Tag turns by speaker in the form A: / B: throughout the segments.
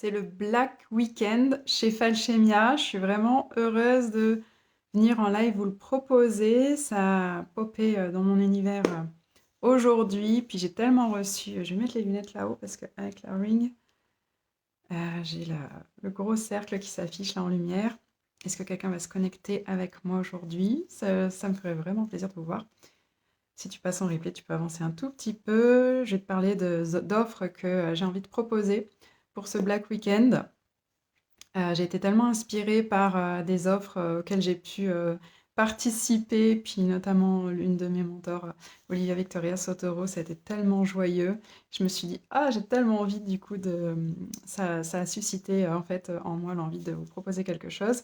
A: C'est le Black Weekend chez Falchemia. Je suis vraiment heureuse de venir en live vous le proposer. Ça a popé dans mon univers aujourd'hui. Puis j'ai tellement reçu. Je vais mettre les lunettes là-haut parce qu'avec la ring, j'ai le gros cercle qui s'affiche là en lumière. Est-ce que quelqu'un va se connecter avec moi aujourd'hui? Ça me ferait vraiment plaisir de vous voir. Si tu passes en replay, tu peux avancer un tout petit peu. Je vais te parler d'offres que j'ai envie de proposer pour ce Black Weekend. J'ai été tellement inspirée par des offres auxquelles j'ai pu participer, puis notamment l'une de mes mentors, Olivia Victoria Sotoro, ça a été tellement joyeux. Je me suis dit, ah, j'ai tellement envie du coup de... Ça a suscité en fait en moi l'envie de vous proposer quelque chose,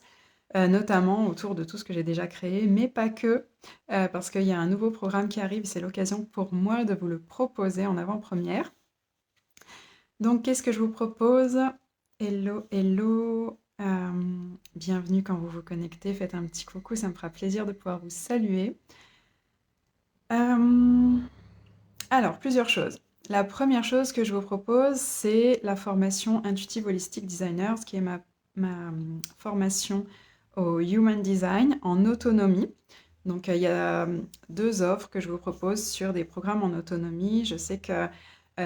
A: notamment autour de tout ce que j'ai déjà créé, mais pas que, parce qu'il y a un nouveau programme qui arrive, c'est l'occasion pour moi de vous le proposer en avant-première. Donc, qu'est-ce que je vous propose? Hello, hello. Bienvenue quand vous vous connectez. Faites un petit coucou, ça me fera plaisir de pouvoir vous saluer. Euh, alors, plusieurs choses. La première chose que je vous propose, c'est la formation Intuitive Holistic Designer, ce qui est ma formation au Human Design en autonomie. Donc, il y a deux offres que je vous propose sur des programmes en autonomie. Je sais que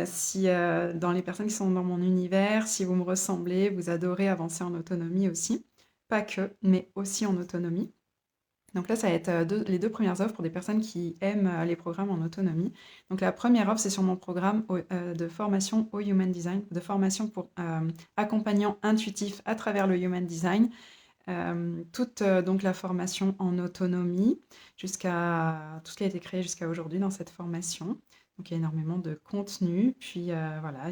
A: si dans les personnes qui sont dans mon univers, si vous me ressemblez, vous adorez avancer en autonomie aussi. Pas que, mais aussi en autonomie. Donc là, ça va être les deux premières offres pour des personnes qui aiment les programmes en autonomie. Donc la première offre, c'est sur mon programme de formation au Human Design, de formation pour accompagnants intuitifs à travers le Human Design. Toute donc la formation en autonomie, jusqu'à tout ce qui a été créé jusqu'à aujourd'hui dans cette formation. Donc il y a énormément de contenu, puis voilà,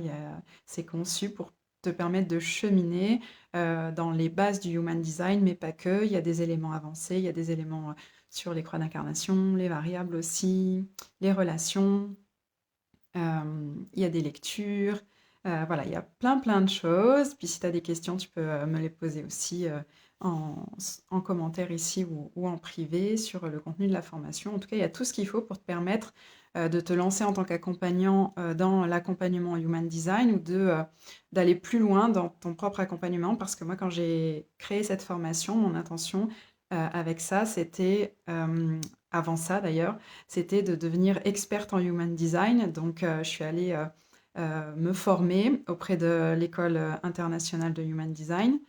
A: c'est conçu pour te permettre de cheminer dans les bases du Human Design, mais pas que. Il y a des éléments avancés, il y a des éléments sur les croix d'incarnation, les variables aussi, les relations. Il y a des lectures. Voilà, il y a plein de choses. Puis si tu as des questions, tu peux me les poser aussi en, en commentaire ici ou en privé sur le contenu de la formation. En tout cas, il y a tout ce qu'il faut pour te permettre de te lancer en tant qu'accompagnant dans l'accompagnement Human Design ou d'aller plus loin dans ton propre accompagnement. Parce que moi, quand j'ai créé cette formation, mon intention avec ça, c'était, avant ça d'ailleurs, c'était de devenir experte en Human Design. Donc, je suis allée me former auprès de l'école internationale de Human Design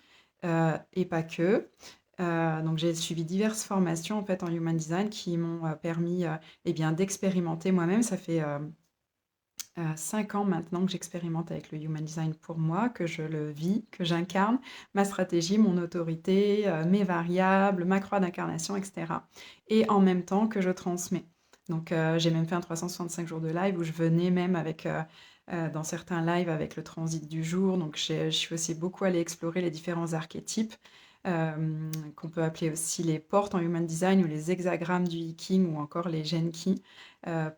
A: et pas que. Donc, j'ai suivi diverses formations en fait en Human Design qui m'ont permis eh bien, d'expérimenter moi-même. Ça fait 5 ans maintenant que j'expérimente avec le Human Design pour moi, que je le vis, que j'incarne ma stratégie, mon autorité, mes variables, ma croix d'incarnation, etc. Et en même temps que je transmets. Donc j'ai même fait un 365 jours de live où je venais même avec, dans certains lives avec le transit du jour. Donc je suis aussi beaucoup allée explorer les différents archétypes. Qu'on peut appeler aussi les portes en Human Design ou les hexagrammes du Hiking ou encore les Genki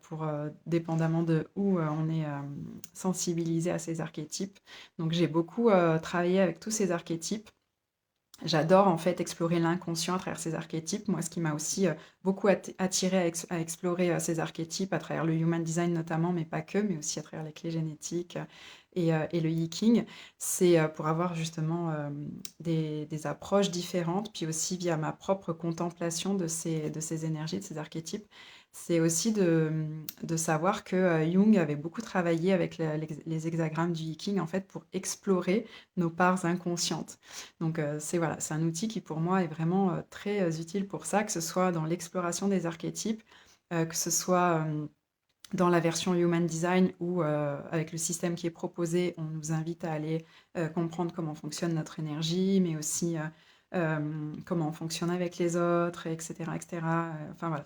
A: pour dépendamment de où on est sensibilisé à ces archétypes. Donc j'ai beaucoup travaillé avec tous ces archétypes. J'adore en fait explorer l'inconscient à travers ces archétypes. Moi, ce qui m'a aussi beaucoup attiré à explorer ces archétypes à travers le Human Design notamment, mais pas que, mais aussi à travers les clés génétiques et le Yiking, c'est pour avoir justement des approches différentes, puis aussi via ma propre contemplation de ces énergies, de ces archétypes. C'est aussi de savoir que Jung avait beaucoup travaillé avec les hexagrammes du Yiking en fait pour explorer nos parts inconscientes. Donc c'est voilà, c'est un outil qui pour moi est vraiment très utile pour ça, que ce soit dans l'exploration des archétypes, que ce soit dans la version Human Design où avec le système qui est proposé, on nous invite à aller comprendre comment fonctionne notre énergie, mais aussi comment on fonctionne avec les autres, etc. etc. Enfin voilà,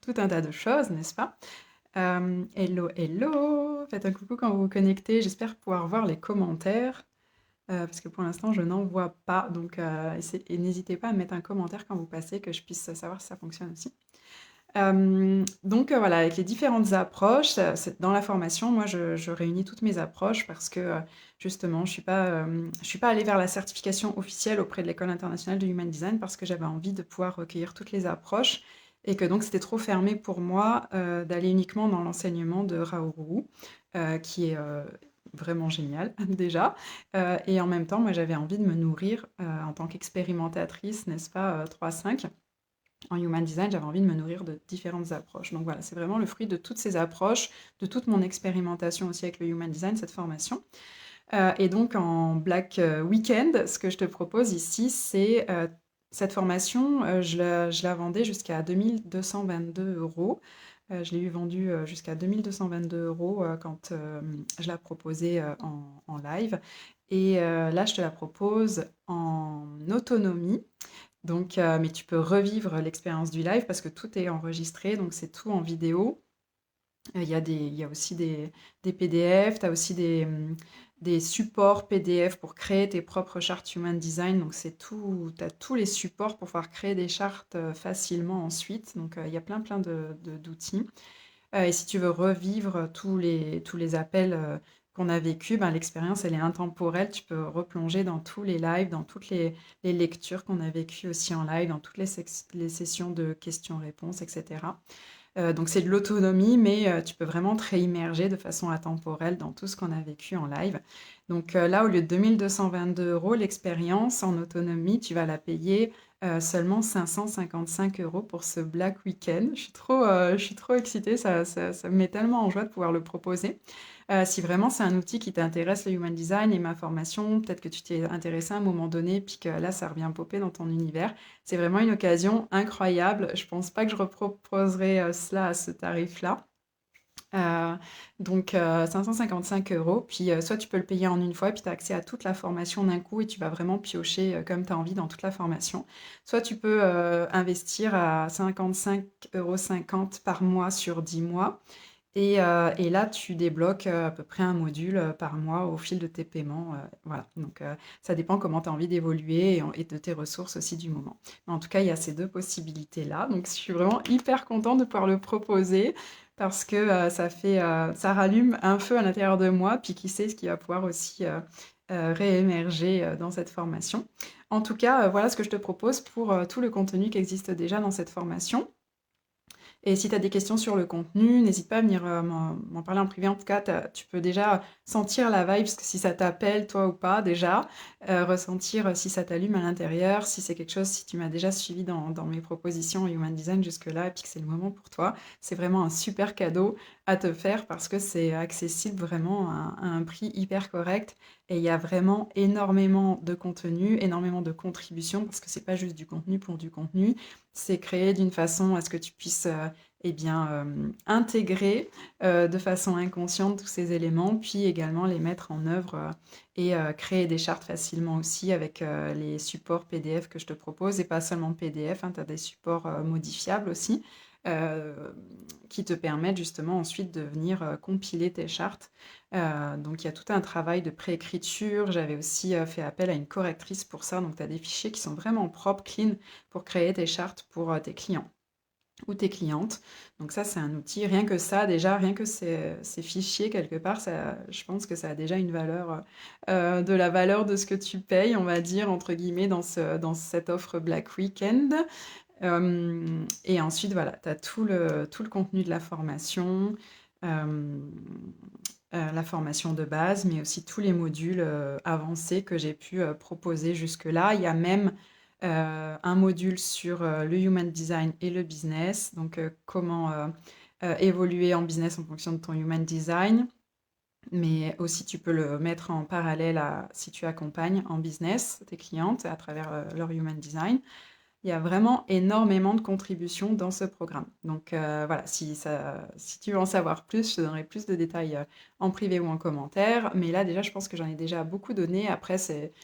A: tout un tas de choses, n'est-ce pas? Hello, hello! Faites un coucou quand vous vous connectez. J'espère pouvoir voir les commentaires. Parce que pour l'instant, je n'en vois pas. Donc, et n'hésitez pas à mettre un commentaire quand vous passez, que je puisse savoir si ça fonctionne aussi. Donc, voilà, avec les différentes approches, dans la formation, moi, je réunis toutes mes approches parce que justement, je suis pas allée vers la certification officielle auprès de l'École internationale de Human Design parce que j'avais envie de pouvoir recueillir toutes les approches et que donc c'était trop fermé pour moi d'aller uniquement dans l'enseignement de Raoult, qui est vraiment génial déjà. Et en même temps, moi, j'avais envie de me nourrir en tant qu'expérimentatrice, n'est-ce pas, 3-5. En Human Design, j'avais envie de me nourrir de différentes approches. Donc voilà, c'est vraiment le fruit de toutes ces approches, de toute mon expérimentation aussi avec le Human Design, cette formation. Et donc en Black Weekend, ce que je te propose ici, c'est cette formation, je la vendais jusqu'à 2222 €. Je l'ai eu vendue jusqu'à 2222 € quand je la proposais en live. Et là, je te la propose en autonomie. Donc, mais tu peux revivre l'expérience du live parce que tout est enregistré, donc c'est tout en vidéo. Il y a aussi des PDF, tu as aussi des supports PDF pour créer tes propres chartes Human Design. Donc, c'est tout, tu as tous les supports pour pouvoir créer des chartes facilement ensuite. Donc, il y a plein, plein d'outils. Et si tu veux revivre tous les appels qu'on a vécus, ben, l'expérience, elle est intemporelle. Tu peux replonger dans tous les lives, dans toutes les lectures qu'on a vécues aussi en live, dans toutes les sessions de questions-réponses, etc. Donc c'est de l'autonomie, mais tu peux vraiment te réimmerger de façon intemporelle dans tout ce qu'on a vécu en live. Donc là, au lieu de 2222 € l'expérience en autonomie, tu vas la payer seulement 555 € pour ce Black Weekend. Je suis trop excitée, ça me met tellement en joie de pouvoir le proposer. Si vraiment c'est un outil qui t'intéresse, le Human Design et ma formation, peut-être que tu t'y es intéressé à un moment donné, puis que là, ça revient popper dans ton univers. C'est vraiment une occasion incroyable. Je pense pas que je reproposerai cela à ce tarif-là. Euh, donc 555 €. Puis soit tu peux le payer en une fois, puis tu as accès à toute la formation d'un coup et tu vas vraiment piocher comme tu as envie dans toute la formation. Soit tu peux investir à 55,50 € par mois sur 10 mois. Et là, tu débloques à peu près un module par mois au fil de tes paiements. Voilà. Donc, ça dépend comment tu as envie d'évoluer et de tes ressources aussi du moment. Mais en tout cas, il y a ces deux possibilités-là. Donc, je suis vraiment hyper contente de pouvoir le proposer parce que ça rallume un feu à l'intérieur de moi. Puis, qui sait ce qui va pouvoir aussi réémerger dans cette formation. En tout cas, voilà ce que je te propose pour tout le contenu qui existe déjà dans cette formation. Et si tu as des questions sur le contenu, n'hésite pas à venir m'en parler en privé. En tout cas, tu peux déjà sentir la vibe, si ça t'appelle, toi ou pas, déjà. Ressentir si ça t'allume à l'intérieur, si c'est quelque chose, si tu m'as déjà suivi dans mes propositions Human Design jusque-là, et puis que c'est le moment pour toi. C'est vraiment un super cadeau à te faire parce que c'est accessible vraiment à un prix hyper correct. Et il y a vraiment énormément de contenu, énormément de contributions, parce que c'est pas juste du contenu pour du contenu. C'est créé d'une façon à ce que tu puisses intégrer de façon inconsciente tous ces éléments, puis également les mettre en œuvre et créer des chartes facilement aussi avec les supports PDF que je te propose, et pas seulement PDF, hein, tu as des supports modifiables aussi euh, qui te permettent justement ensuite de venir compiler tes chartes. Donc il y a tout un travail de préécriture. J'avais aussi fait appel à une correctrice pour ça, donc tu as des fichiers qui sont vraiment propres, clean, pour créer tes chartes pour tes clients ou tes clientes. Donc ça, c'est un outil. Rien que ça, déjà, rien que ces fichiers, quelque part, je pense que ça a déjà une valeur, de la valeur de ce que tu payes, on va dire, entre guillemets, dans cette offre Black Weekend. Et ensuite, voilà, tu as tout le contenu de la formation de base, mais aussi tous les modules avancés que j'ai pu proposer jusque-là. Il y a même un module sur le Human Design et le business, donc comment évoluer en business en fonction de ton Human Design, mais aussi tu peux le mettre en parallèle si tu accompagnes en business tes clientes à travers leur Human Design. Il y a vraiment énormément de contributions dans ce programme. Donc voilà, si tu veux en savoir plus, je te donnerai plus de détails en privé ou en commentaire. Mais là, déjà, je pense que j'en ai déjà beaucoup donné. Après,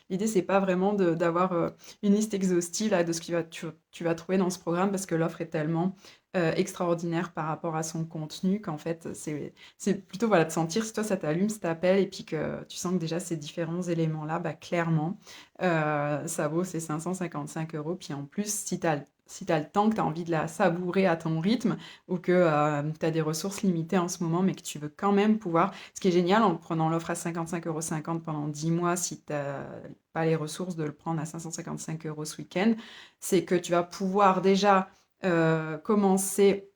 A: l'idée, c'est pas vraiment d'avoir une liste exhaustive là, de ce que tu vas trouver dans ce programme parce que l'offre est tellement extraordinaire par rapport à son contenu qu'en fait, c'est plutôt voilà, de sentir si toi ça t'allume, ça t'appelle et puis que tu sens que déjà ces différents éléments-là, bah, clairement, ça vaut ces 555 €. Puis en plus, si tu as le temps, que tu as envie de la savourer à ton rythme ou que tu as des ressources limitées en ce moment, mais que tu veux quand même pouvoir. Ce qui est génial en prenant l'offre à 55,50 € pendant 10 mois, si tu n'as pas les ressources de le prendre à 555 € ce week-end, c'est que tu vas pouvoir déjà commencer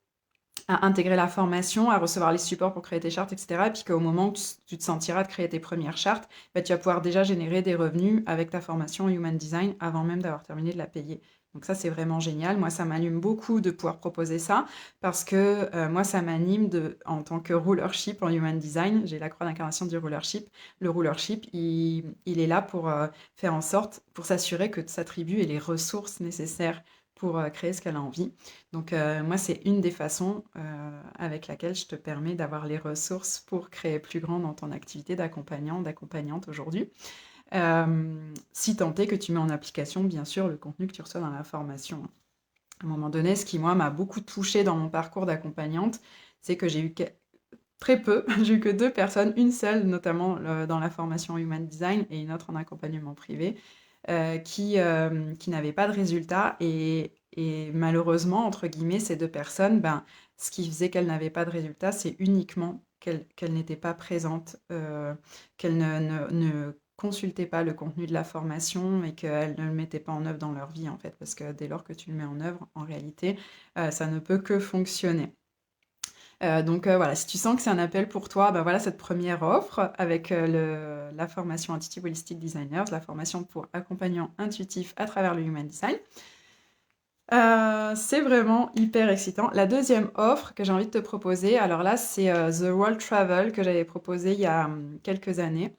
A: à intégrer la formation, à recevoir les supports pour créer tes chartes, etc. Et puis qu'au moment où tu te sentiras de créer tes premières chartes, bah, tu vas pouvoir déjà générer des revenus avec ta formation Human Design avant même d'avoir terminé de la payer. Donc ça, c'est vraiment génial. Moi, ça m'anime beaucoup de pouvoir proposer ça parce que moi, ça m'anime en tant que rulership en Human Design. J'ai la croix d'incarnation du rulership. Le rulership, il est là pour faire en sorte, pour s'assurer que sa tribu ait les ressources nécessaires pour créer ce qu'elle a envie. Donc moi, c'est une des façons avec laquelle je te permets d'avoir les ressources pour créer plus grand dans ton activité d'accompagnant, d'accompagnante aujourd'hui. Si tant est que tu mets en application, bien sûr, le contenu que tu reçois dans la formation. À un moment donné, ce qui, moi, m'a beaucoup touchée dans mon parcours d'accompagnante, c'est que j'ai eu très peu, j'ai eu que 2 personnes, une seule notamment dans la formation Human Design et une autre en accompagnement privé, qui n'avaient pas de résultats et malheureusement, entre guillemets, ces 2 personnes, ben, ce qui faisait qu'elles n'avaient pas de résultats, c'est uniquement qu'elles n'étaient pas présentes, qu'elles ne consultaient pas le contenu de la formation et qu'elles ne le mettaient pas en œuvre dans leur vie, en fait. Parce que dès lors que tu le mets en œuvre, en réalité, ça ne peut que fonctionner. Donc voilà, si tu sens que c'est un appel pour toi, bah voilà cette première offre avec la formation Intuitive Holistic Designers, la formation pour accompagnants intuitifs à travers le Human Design. C'est vraiment hyper excitant. La deuxième offre que j'ai envie de te proposer, alors là, c'est The World Travel que j'avais proposé il y a quelques années.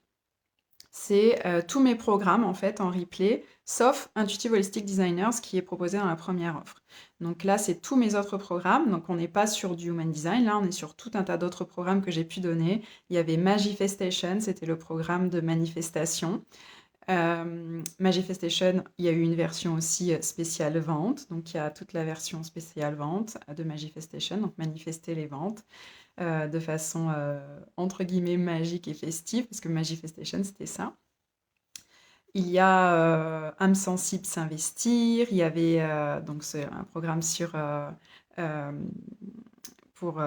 A: C'est tous mes programmes en fait en replay, sauf Intuitive Holistic Designers qui est proposé dans la première offre. Donc là, c'est tous mes autres programmes. Donc on n'est pas sur du Human Design, là on est sur tout un tas d'autres programmes que j'ai pu donner. Il y avait Magifestation, c'était le programme de manifestation. Magifestation, il y a eu une version aussi spéciale vente. Donc il y a toute la version spéciale vente de Magifestation, donc manifester les ventes de façon entre guillemets magique et festive, parce que Magifestation c'était ça. Il y a âme sensible s'investir, il y avait donc c'est un programme euh, pour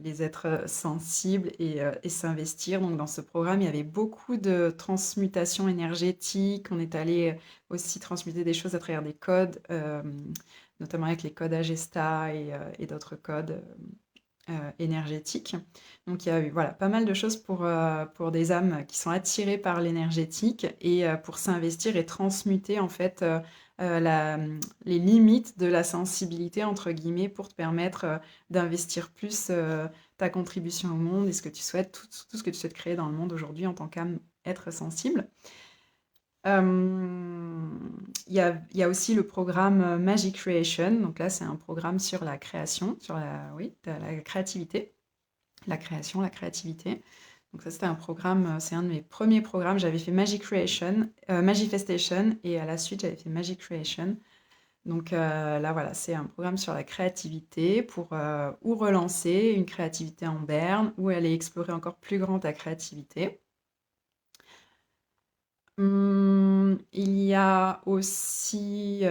A: les êtres sensibles et s'investir. Donc dans ce programme, il y avait beaucoup de transmutation énergétique. On est allé aussi transmuter des choses à travers des codes, notamment avec les codes Agesta et d'autres codes énergétique. Donc il y a eu voilà, pas mal de choses pour des âmes qui sont attirées par l'énergétique et pour s'investir et transmuter en fait les limites de la sensibilité entre guillemets pour te permettre d'investir plus ta contribution au monde et ce que tu souhaites, tout ce que tu souhaites créer dans le monde aujourd'hui en tant qu'âme être sensible. Il y a aussi le programme Magic Creation. Donc là, c'est un programme sur la création, sur la créativité. La création, la créativité. Donc ça, c'était un programme, c'est un de mes premiers programmes. J'avais fait Magic Creation, Magifestation, et à la suite, j'avais fait Magic Creation. Donc là, voilà, c'est un programme sur la créativité pour ou relancer une créativité en berne, ou aller explorer encore plus grand ta créativité. Il y a aussi,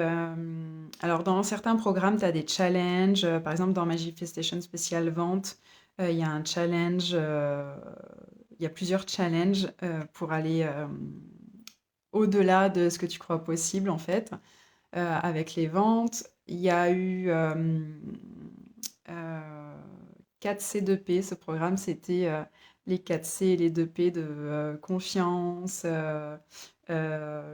A: alors dans certains programmes, tu as des challenges. Par exemple, dans Magifestation Spécial Vente, il y a un challenge, il y a plusieurs challenges pour aller au-delà de ce que tu crois possible, en fait, avec les ventes. Il y a eu 4C2P, ce programme, c'était les 4C et les 2P de confiance.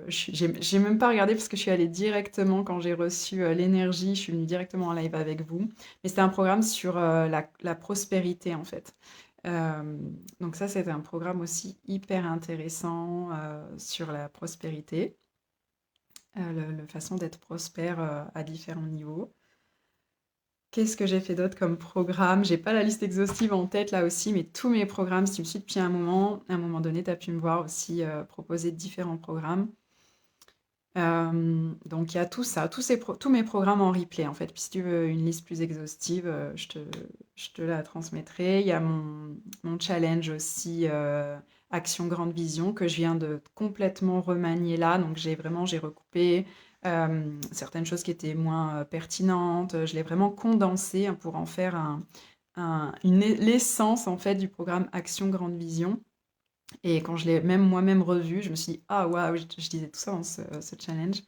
A: J'ai même pas regardé parce que je suis allée directement quand j'ai reçu l'énergie, je suis venue directement en live avec vous. Mais c'était un programme sur la prospérité en fait. Donc ça, c'était un programme aussi hyper intéressant sur la prospérité, la façon d'être prospère à différents niveaux. Qu'est-ce que j'ai fait d'autre comme programme? J'ai pas la liste exhaustive en tête là aussi, mais tous mes programmes, si tu me suis depuis un moment donné, tu as pu me voir aussi proposer différents programmes. Donc il y a tout ça, tous mes programmes en replay en fait. Puis si tu veux une liste plus exhaustive, je te la transmettrai. Il y a mon challenge aussi, Action Grande Vision, que je viens de complètement remanier là. Donc j'ai recoupé certaines choses qui étaient moins pertinentes. Je l'ai vraiment condensé hein, pour en faire l'essence en fait du programme Action Grande Vision. Et quand je l'ai même moi-même revu, je me suis dit, ah waouh, je disais tout ça dans ce challenge.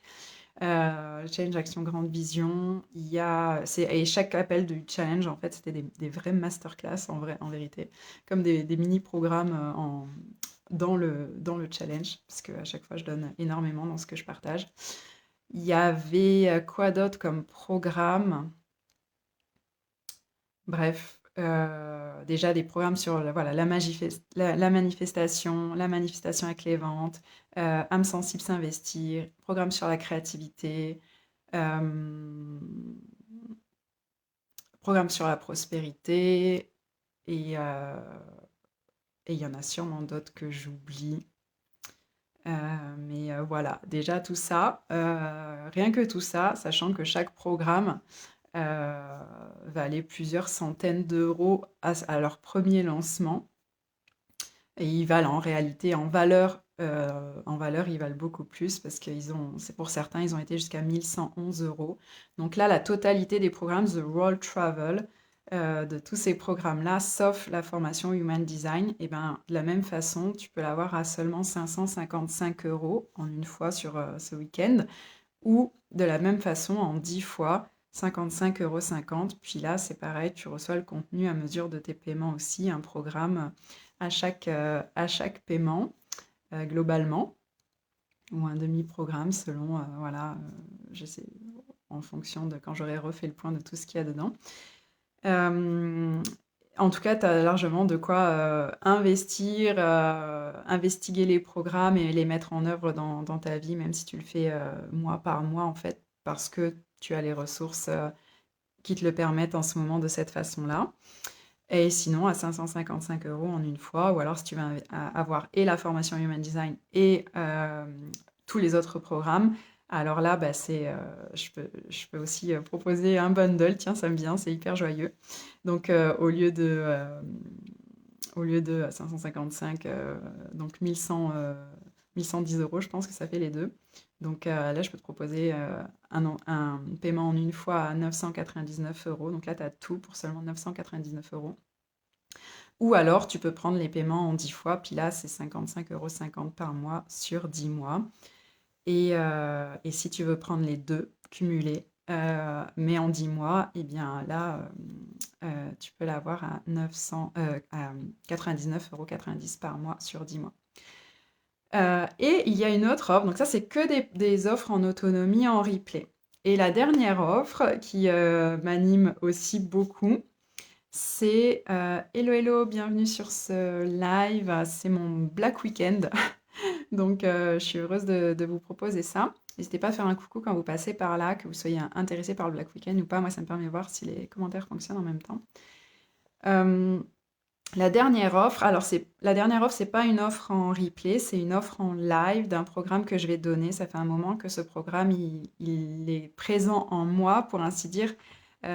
A: Challenge Action Grande Vision. Et chaque appel du challenge, en fait, c'était des vraies masterclass, en vérité, comme des mini-programmes dans le challenge, parce qu'à chaque fois, je donne énormément dans ce que je partage. Il y avait quoi d'autre comme programme? Bref, déjà des programmes sur voilà, la manifestation avec les ventes, âme sensible s'investir, programme sur la créativité, euh, programme sur la prospérité, et il y en a sûrement d'autres que j'oublie. Mais voilà, déjà tout ça, rien que tout ça, sachant que chaque programme valait plusieurs centaines d'euros à leur premier lancement. Et ils valent en réalité, en valeur, ils valent beaucoup plus parce c'est pour certains, ils ont été jusqu'à 1111 euros. Donc là, la totalité des programmes The World Travel, de tous ces programmes-là, sauf la formation Human Design, et ben, de la même façon, tu peux l'avoir à seulement 555 euros en une fois sur ce week-end, ou de la même façon en 10 fois, 55,50 €. Puis là, c'est pareil, tu reçois le contenu à mesure de tes paiements aussi, un programme à chaque paiement, globalement, ou un demi-programme selon, voilà, je sais, en fonction de quand j'aurai refait le point de tout ce qu'il y a dedans. En tout cas, tu as largement de quoi investir, investiguer les programmes et les mettre en œuvre dans ta vie, même si tu le fais mois par mois, en fait, parce que tu as les ressources qui te le permettent en ce moment de cette façon-là. Et sinon, à 555 euros en une fois, ou alors si tu veux avoir et la formation Human Design et tous les autres programmes, alors là, bah, je peux aussi proposer un bundle. Tiens, ça me vient, c'est hyper joyeux. Donc, au lieu de 555, donc 1110 euros, je pense que ça fait les deux. Donc là, je peux te proposer un paiement en une fois à 999 euros. Donc là, tu as tout pour seulement 999 euros. Ou alors, tu peux prendre les paiements en 10 fois, puis là, c'est 55,50 € par mois sur 10 mois. Et si tu veux prendre les deux cumulés, mais en 10 mois, et bien là, tu peux l'avoir à 99,90 € par mois sur 10 mois. Et il y a une autre offre, donc ça, c'est que des offres en autonomie en replay. Et la dernière offre qui m'anime aussi beaucoup, c'est hello hello, bienvenue sur ce live, c'est mon Black Weekend. Donc je suis heureuse de vous proposer ça. N'hésitez pas à faire un coucou quand vous passez par là, que vous soyez intéressé par le Black Weekend ou pas. Moi, ça me permet de voir si les commentaires fonctionnent en même temps. La dernière offre, alors la dernière offre, c'est pas une offre en replay, c'est une offre en live d'un programme que je vais donner. Ça fait un moment que ce programme, il est présent en moi, pour ainsi dire.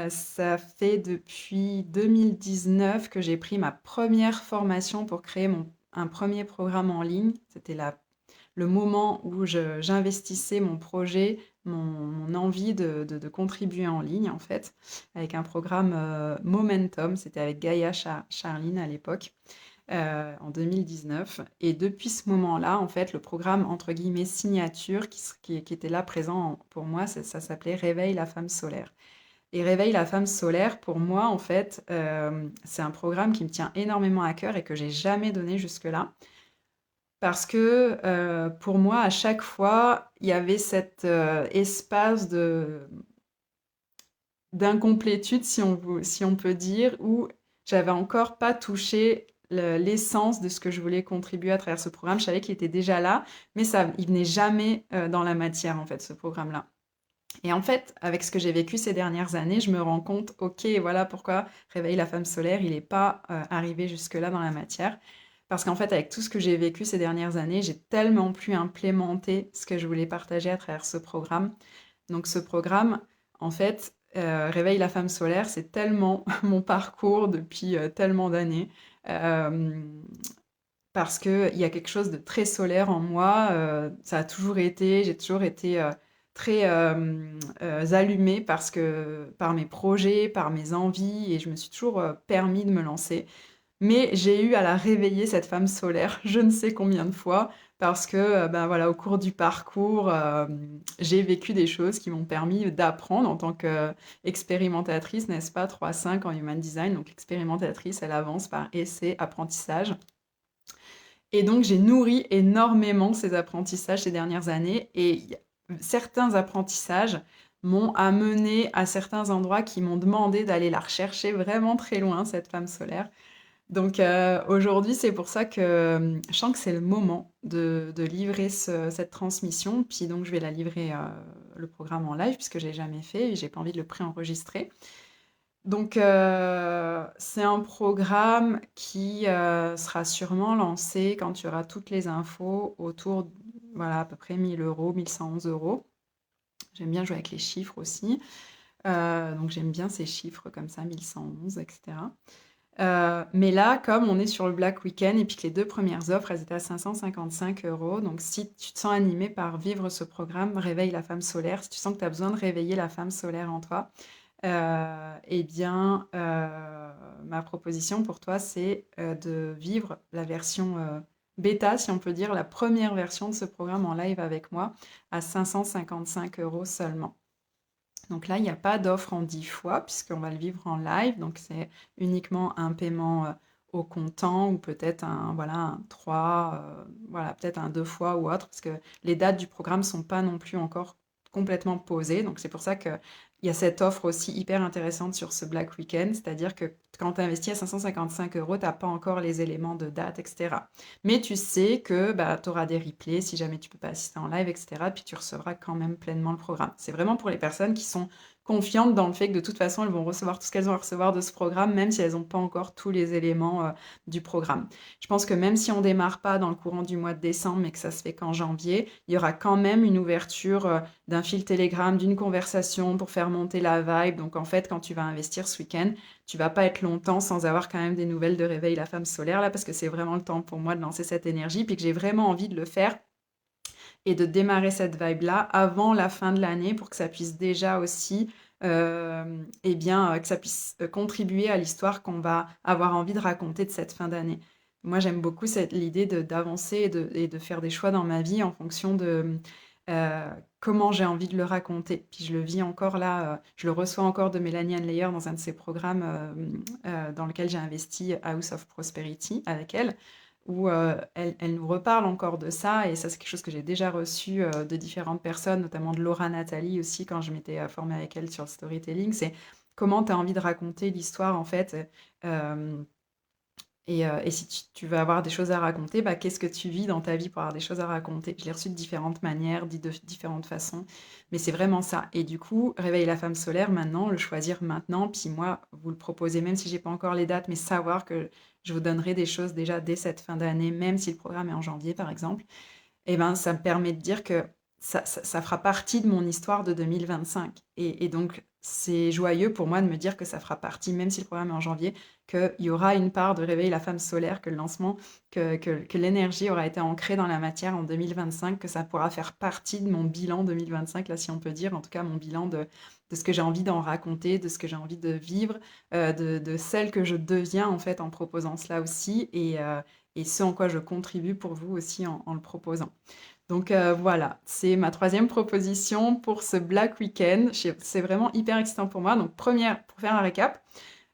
A: Ça fait depuis 2019 que j'ai pris ma première formation pour créer un premier programme en ligne. C'était le moment où j'investissais mon projet, mon envie de contribuer en ligne, en fait, avec un programme Momentum. C'était avec Gaïa Charline à l'époque, en 2019. Et depuis ce moment-là, en fait, le programme, entre guillemets, signature, qui était là présent pour moi, ça s'appelait Réveille la femme solaire. Et Réveille la femme solaire, pour moi, en fait, c'est un programme qui me tient énormément à cœur et que j'ai jamais donné jusque-là. Parce que pour moi, à chaque fois, il y avait cet espace d'incomplétude, si on peut dire, où j'avais encore pas touché l'essence de ce que je voulais contribuer à travers ce programme. Je savais qu'il était déjà là, mais il venait jamais dans la matière, en fait, ce programme-là. Et en fait, avec ce que j'ai vécu ces dernières années, je me rends compte, ok, voilà pourquoi Réveille la femme solaire, il n'est pas arrivé jusque-là dans la matière. Parce qu'en fait, avec tout ce que j'ai vécu ces dernières années, j'ai tellement pu implémenter ce que je voulais partager à travers ce programme. Donc ce programme, en fait, Réveille la femme solaire, c'est tellement mon parcours depuis tellement d'années. Euh, Parce qu'il y a quelque chose de très solaire en moi. Ça a toujours été, j'ai toujours été très allumée par mes projets, par mes envies, et je me suis toujours permis de me lancer. Mais j'ai eu à la réveiller, cette femme solaire, je ne sais combien de fois, parce que ben voilà, au cours du parcours, j'ai vécu des choses qui m'ont permis d'apprendre en tant qu'expérimentatrice, n'est-ce pas, 3-5 en Human Design. Donc l'expérimentatrice, elle avance par essai, apprentissage. Et donc j'ai nourri énormément ces apprentissages ces dernières années et certains apprentissages m'ont amené à certains endroits qui m'ont demandé d'aller la rechercher vraiment très loin, cette femme solaire. Donc aujourd'hui, c'est pour ça que je sens que c'est le moment de livrer cette transmission. Puis donc je vais la livrer le programme en live puisque je l'ai jamais fait et j'ai pas envie de le préenregistrer. Donc c'est un programme qui sera sûrement lancé quand tu auras toutes les infos autour, voilà, à peu près 1 000 €, 1 111 €. J'aime bien jouer avec les chiffres aussi. Donc j'aime bien ces chiffres comme ça, 1111, etc. Mais là, comme on est sur le Black Weekend et puis que les 2 premières offres, elles étaient à 555 €, donc si tu te sens animé par vivre ce programme Réveille la femme solaire, si tu sens que tu as besoin de réveiller la femme solaire en toi, eh bien, ma proposition pour toi, c'est, de vivre la version, bêta, si on peut dire, la première version de ce programme en live avec moi à 555 € seulement. Donc là, il n'y a pas d'offre en 10 fois puisqu'on va le vivre en live. Donc c'est uniquement un paiement au comptant ou peut-être voilà, un 3, voilà, peut-être un 2 fois ou autre parce que les dates du programme ne sont pas non plus encore complètement posées. Donc c'est pour ça qu'il y a cette offre aussi hyper intéressante sur ce Black Weekend. C'est-à-dire que quand tu investis à 555 €, tu n'as pas encore les éléments de date, etc. Mais tu sais que bah, tu auras des replays si jamais tu ne peux pas assister en live, etc. Puis tu recevras quand même pleinement le programme. C'est vraiment pour les personnes qui sont confiantes dans le fait que de toute façon, elles vont recevoir tout ce qu'elles ont à recevoir de ce programme, même si elles n'ont pas encore tous les éléments du programme. Je pense que même si on ne démarre pas dans le courant du mois de décembre, mais que ça se fait qu'en janvier, il y aura quand même une ouverture d'un fil Telegram, d'une conversation pour faire monter la vibe. Donc en fait, quand tu vas investir ce week-end, tu vas pas être longtemps sans avoir quand même des nouvelles de Réveil la femme solaire, là, parce que c'est vraiment le temps pour moi de lancer cette énergie, puis que j'ai vraiment envie de le faire et de démarrer cette vibe-là avant la fin de l'année pour que ça puisse déjà aussi, eh bien, que ça puisse contribuer à l'histoire qu'on va avoir envie de raconter de cette fin d'année. Moi, j'aime beaucoup l'idée d'avancer et de faire des choix dans ma vie en fonction de comment j'ai envie de le raconter. Puis je le vis encore là, je le reçois encore de Mélanie Hanlayer dans un de ses programmes dans lequel j'ai investi House of Prosperity avec elle où elle nous reparle encore de ça, et ça c'est quelque chose que j'ai déjà reçu de différentes personnes, notamment de Laura Nathalie aussi, quand je m'étais formée avec elle sur le storytelling, c'est comment tu as envie de raconter l'histoire en fait, euh, et si tu veux avoir des choses à raconter, bah, qu'est-ce que tu vis dans ta vie pour avoir des choses à raconter? Je l'ai reçu de différentes manières, dit de différentes façons, mais c'est vraiment ça. Et du coup, Réveiller la femme solaire maintenant, le choisir maintenant, puis moi, vous le proposez, même si j'ai pas encore les dates, mais savoir que je vous donnerai des choses déjà dès cette fin d'année, même si le programme est en janvier, par exemple, et ben, ça me permet de dire que ça fera partie de mon histoire de 2025. Et donc, c'est joyeux pour moi de me dire que ça fera partie, même si le programme est en janvier, qu'il y aura une part de Réveiller la femme solaire, que le lancement, que l'énergie aura été ancrée dans la matière en 2025, que ça pourra faire partie de mon bilan 2025, là, si on peut dire, en tout cas mon bilan de ce que j'ai envie d'en raconter, de ce que j'ai envie de vivre, de celle que je deviens en fait en proposant cela aussi, et ce en quoi je contribue pour vous aussi en le proposant. Donc voilà, c'est ma troisième proposition pour ce Black Weekend. C'est vraiment hyper excitant pour moi. Donc pour faire un récap,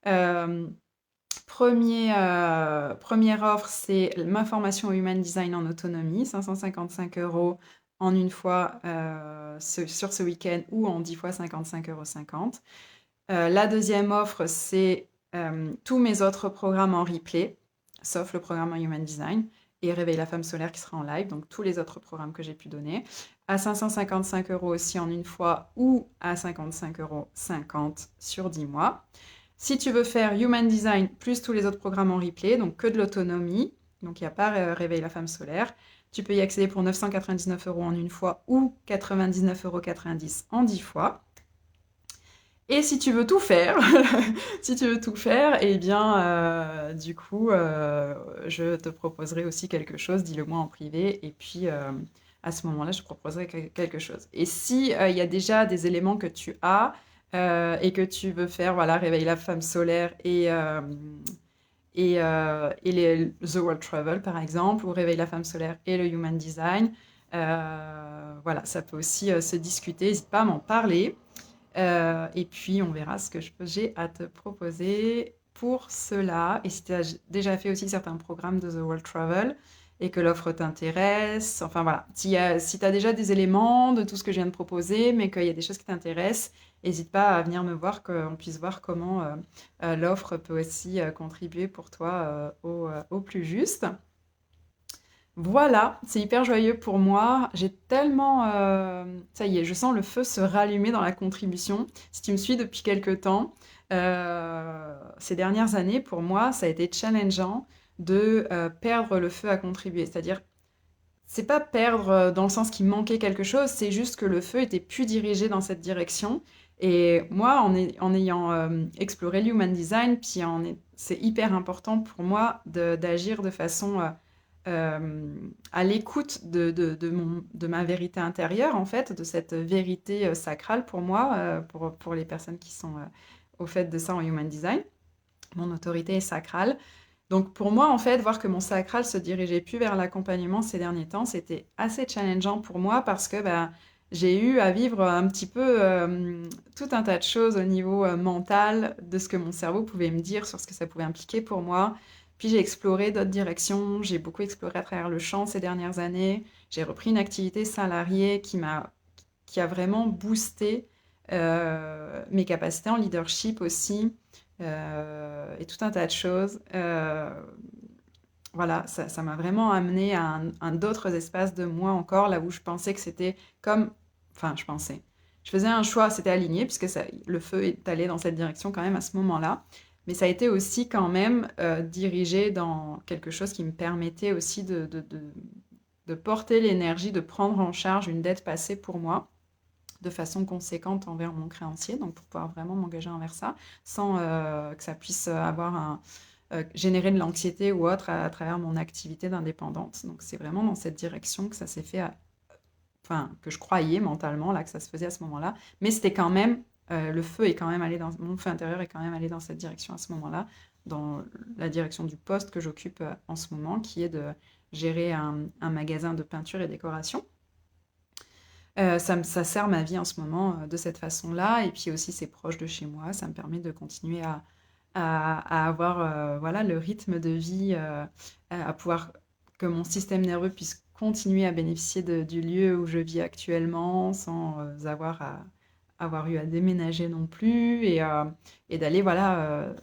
A: euh, première offre, c'est ma formation Human Design en autonomie, 555 € en une fois sur ce week-end ou en 10 fois 55,50 €. La deuxième offre, c'est tous mes autres programmes en replay, sauf le programme en Human Design, et Réveille la femme solaire qui sera en live, donc tous les autres programmes que j'ai pu donner, à 555 € aussi en une fois ou à 55,50 € sur 10 mois. Si tu veux faire Human Design plus tous les autres programmes en replay, donc que de l'autonomie, donc il n'y a pas Réveille la femme solaire, tu peux y accéder pour 999 € en une fois ou 99,90 € en 10 fois. Et si tu veux tout faire, si tu veux tout faire, eh bien, du coup, je te proposerai aussi quelque chose, dis-le moi en privé, et puis à ce moment-là, je te proposerai quelque chose. Et si il y a déjà des éléments que tu as et que tu veux faire, voilà, Réveille la femme solaire et The World Travel, par exemple, ou Réveille la femme solaire et le Human Design. Voilà, ça peut aussi se discuter. N'hésite pas à m'en parler. Et puis, on verra ce que j'ai à te proposer pour cela. Et si tu as déjà fait aussi certains programmes de The World Travel et que l'offre t'intéresse, enfin voilà, si tu as déjà des éléments de tout ce que je viens de proposer, mais qu'il y a des choses qui t'intéressent, n'hésite pas à venir me voir, qu'on puisse voir comment l'offre peut aussi contribuer pour toi au plus juste. Voilà, c'est hyper joyeux pour moi. J'ai tellement, ça y est, je sens le feu se rallumer dans la contribution. Si tu me suis depuis quelque temps, ces dernières années, pour moi, ça a été challengeant de perdre le feu à contribuer. C'est-à-dire, c'est pas perdre dans le sens qu'il manquait quelque chose, c'est juste que le feu était plus dirigé dans cette direction. Et moi, en ayant exploré l'Human Design, puis c'est hyper important pour moi d'agir de façon à l'écoute de ma vérité intérieure, en fait, de cette vérité sacrale pour moi, pour les personnes qui sont au fait de ça en Human Design. Mon autorité est sacrale. Donc pour moi, en fait, voir que mon sacral se dirigeait plus vers l'accompagnement ces derniers temps, c'était assez challengeant pour moi parce que bah, j'ai eu à vivre un petit peu tout un tas de choses au niveau mental, de ce que mon cerveau pouvait me dire sur ce que ça pouvait impliquer pour moi. Puis j'ai exploré d'autres directions, j'ai beaucoup exploré à travers le chant ces dernières années. J'ai repris une activité salariée qui a vraiment boosté mes capacités en leadership aussi, et tout un tas de choses. Voilà, ça m'a vraiment amené à d'autres espaces de moi encore, là où je pensais que c'était comme... Enfin, je pensais. Je faisais un choix, c'était aligné, puisque le feu est allé dans cette direction quand même à ce moment-là. Mais ça a été aussi quand même dirigé dans quelque chose qui me permettait aussi de porter l'énergie, de prendre en charge une dette passée pour moi de façon conséquente envers mon créancier, donc pour pouvoir vraiment m'engager envers ça, sans que ça puisse générer de l'anxiété ou autre à travers mon activité d'indépendante. Donc c'est vraiment dans cette direction que ça s'est fait, enfin que je croyais mentalement là que ça se faisait à ce moment-là, mais c'était quand même le feu est quand même allé dans mon feu intérieur est quand même allé dans cette direction à ce moment-là, dans la direction du poste que j'occupe en ce moment, qui est de gérer un magasin de peinture et décoration. Ça sert ma vie en ce moment de cette façon-là. Et puis aussi, c'est proche de chez moi. Ça me permet de continuer à avoir voilà, le rythme de vie, à pouvoir que mon système nerveux puisse continuer à bénéficier du lieu où je vis actuellement sans avoir eu à déménager non plus et d'aller voilà,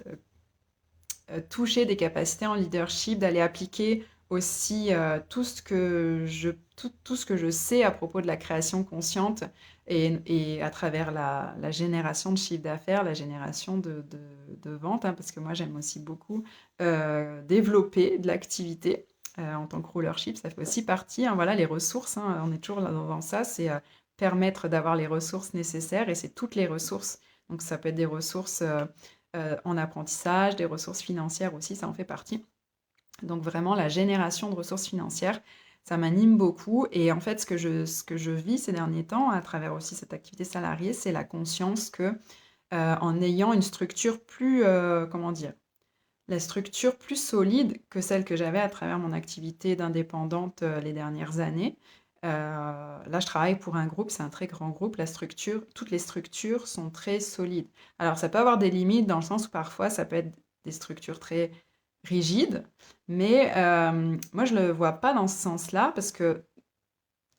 A: toucher des capacités en leadership, d'aller appliquer aussi tout ce que je sais à propos de la création consciente et à travers la génération de chiffre d'affaires, la génération de ventes, hein, parce que moi j'aime aussi beaucoup développer de l'activité en tant que rulership. Ça fait aussi partie, hein, voilà, les ressources, hein, on est toujours là dans ça, c'est permettre d'avoir les ressources nécessaires et c'est toutes les ressources. Donc ça peut être des ressources en apprentissage, des ressources financières aussi, ça en fait partie. Donc vraiment, la génération de ressources financières, ça m'anime beaucoup. Et en fait, ce que je vis ces derniers temps, à travers aussi cette activité salariée, c'est la conscience que en ayant une structure plus, comment dire, la structure plus solide que celle que j'avais à travers mon activité d'indépendante les dernières années. Là, je travaille pour un groupe, c'est un très grand groupe. Toutes les structures sont très solides. Alors, ça peut avoir des limites dans le sens où parfois, ça peut être des structures très rigides, mais moi, je ne le vois pas dans ce sens-là parce que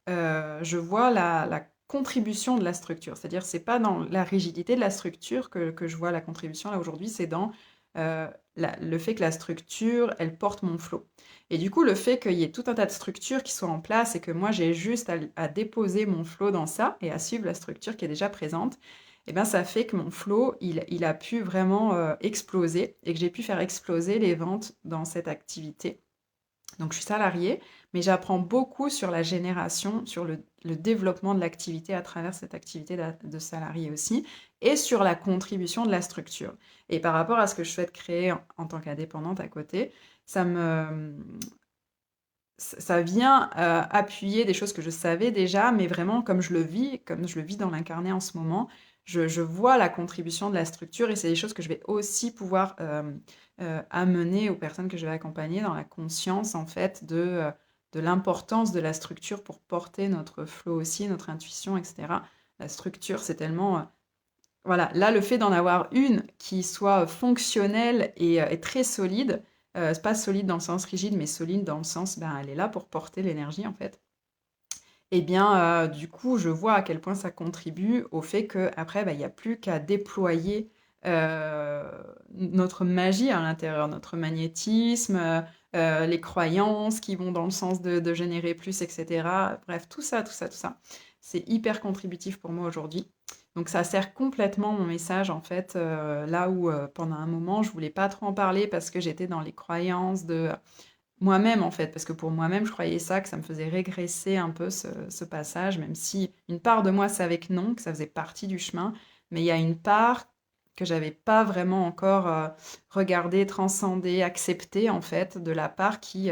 A: je vois la contribution de la structure. C'est-à-dire, c'est pas dans la rigidité de la structure que je vois la contribution là aujourd'hui, c'est dans le fait que la structure, elle porte mon flow. Et du coup, le fait qu'il y ait tout un tas de structures qui soient en place et que moi, j'ai juste à déposer mon flow dans ça et à suivre la structure qui est déjà présente, eh ben, ça fait que mon flow, il a pu vraiment exploser et que j'ai pu faire exploser les ventes dans cette activité. Donc, je suis salariée, mais j'apprends beaucoup sur la génération, sur le développement de l'activité à travers cette activité de salarié aussi, et sur la contribution de la structure. Et par rapport à ce que je souhaite créer en tant qu'indépendante à côté, ça me, ça vient appuyer des choses que je savais déjà, mais vraiment comme je le vis dans l'incarné en ce moment, je vois la contribution de la structure et c'est des choses que je vais aussi pouvoir amener aux personnes que je vais accompagner dans la conscience, en fait, de l'importance de la structure pour porter notre flow aussi, notre intuition, etc. La structure, c'est tellement... voilà, là, le fait d'en avoir une qui soit fonctionnelle et très solide, c'est pas solide dans le sens rigide, mais solide dans le sens, ben, elle est là pour porter l'énergie, en fait. Et bien, du coup, je vois à quel point ça contribue au fait qu'après, bah, il y a plus qu'à déployer, heu, notre magie à l'intérieur, notre magnétisme, les croyances qui vont dans le sens de générer plus et cetera. Bref, tout ça, tout ça, tout ça. C'est hyper contributif pour moi aujourd'hui. Donc ça sert complètement mon message en fait, là où, pendant un moment, je voulais pas trop en parler parce que j'étais dans les croyances de, moi-même, en fait, parce que pour moi-même, je croyais ça, que ça me faisait régresser un peu ce passage, même si une part de moi savait que non, que ça faisait partie du chemin, mais il y a une part que j'avais pas vraiment encore regardée, transcendée, acceptée, en fait, de la part qui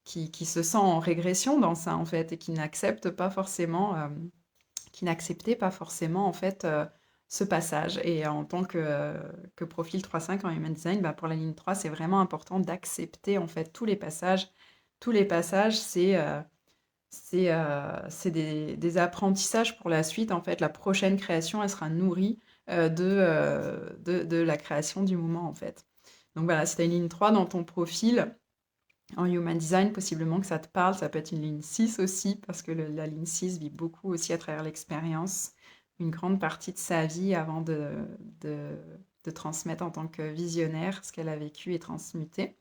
A: se sent en régression dans ça, en fait, et qui n'accepte pas forcément, qui n'acceptait pas forcément, en fait, ce passage. Et en tant que profil 3.5 en Human Design, bah, pour la ligne 3, c'est vraiment important d'accepter en fait tous les passages. Tous les passages, c'est des apprentissages pour la suite. En fait, la prochaine création, elle sera nourrie de la création du moment, en fait. Donc voilà, si tu as une ligne 3 dans ton profil, en Human Design, possiblement que ça te parle. Ça peut être une ligne 6 aussi, parce que la ligne 6 vit beaucoup aussi à travers l'expérience, une grande partie de sa vie avant de, de transmettre en tant que visionnaire ce qu'elle a vécu et transmuté.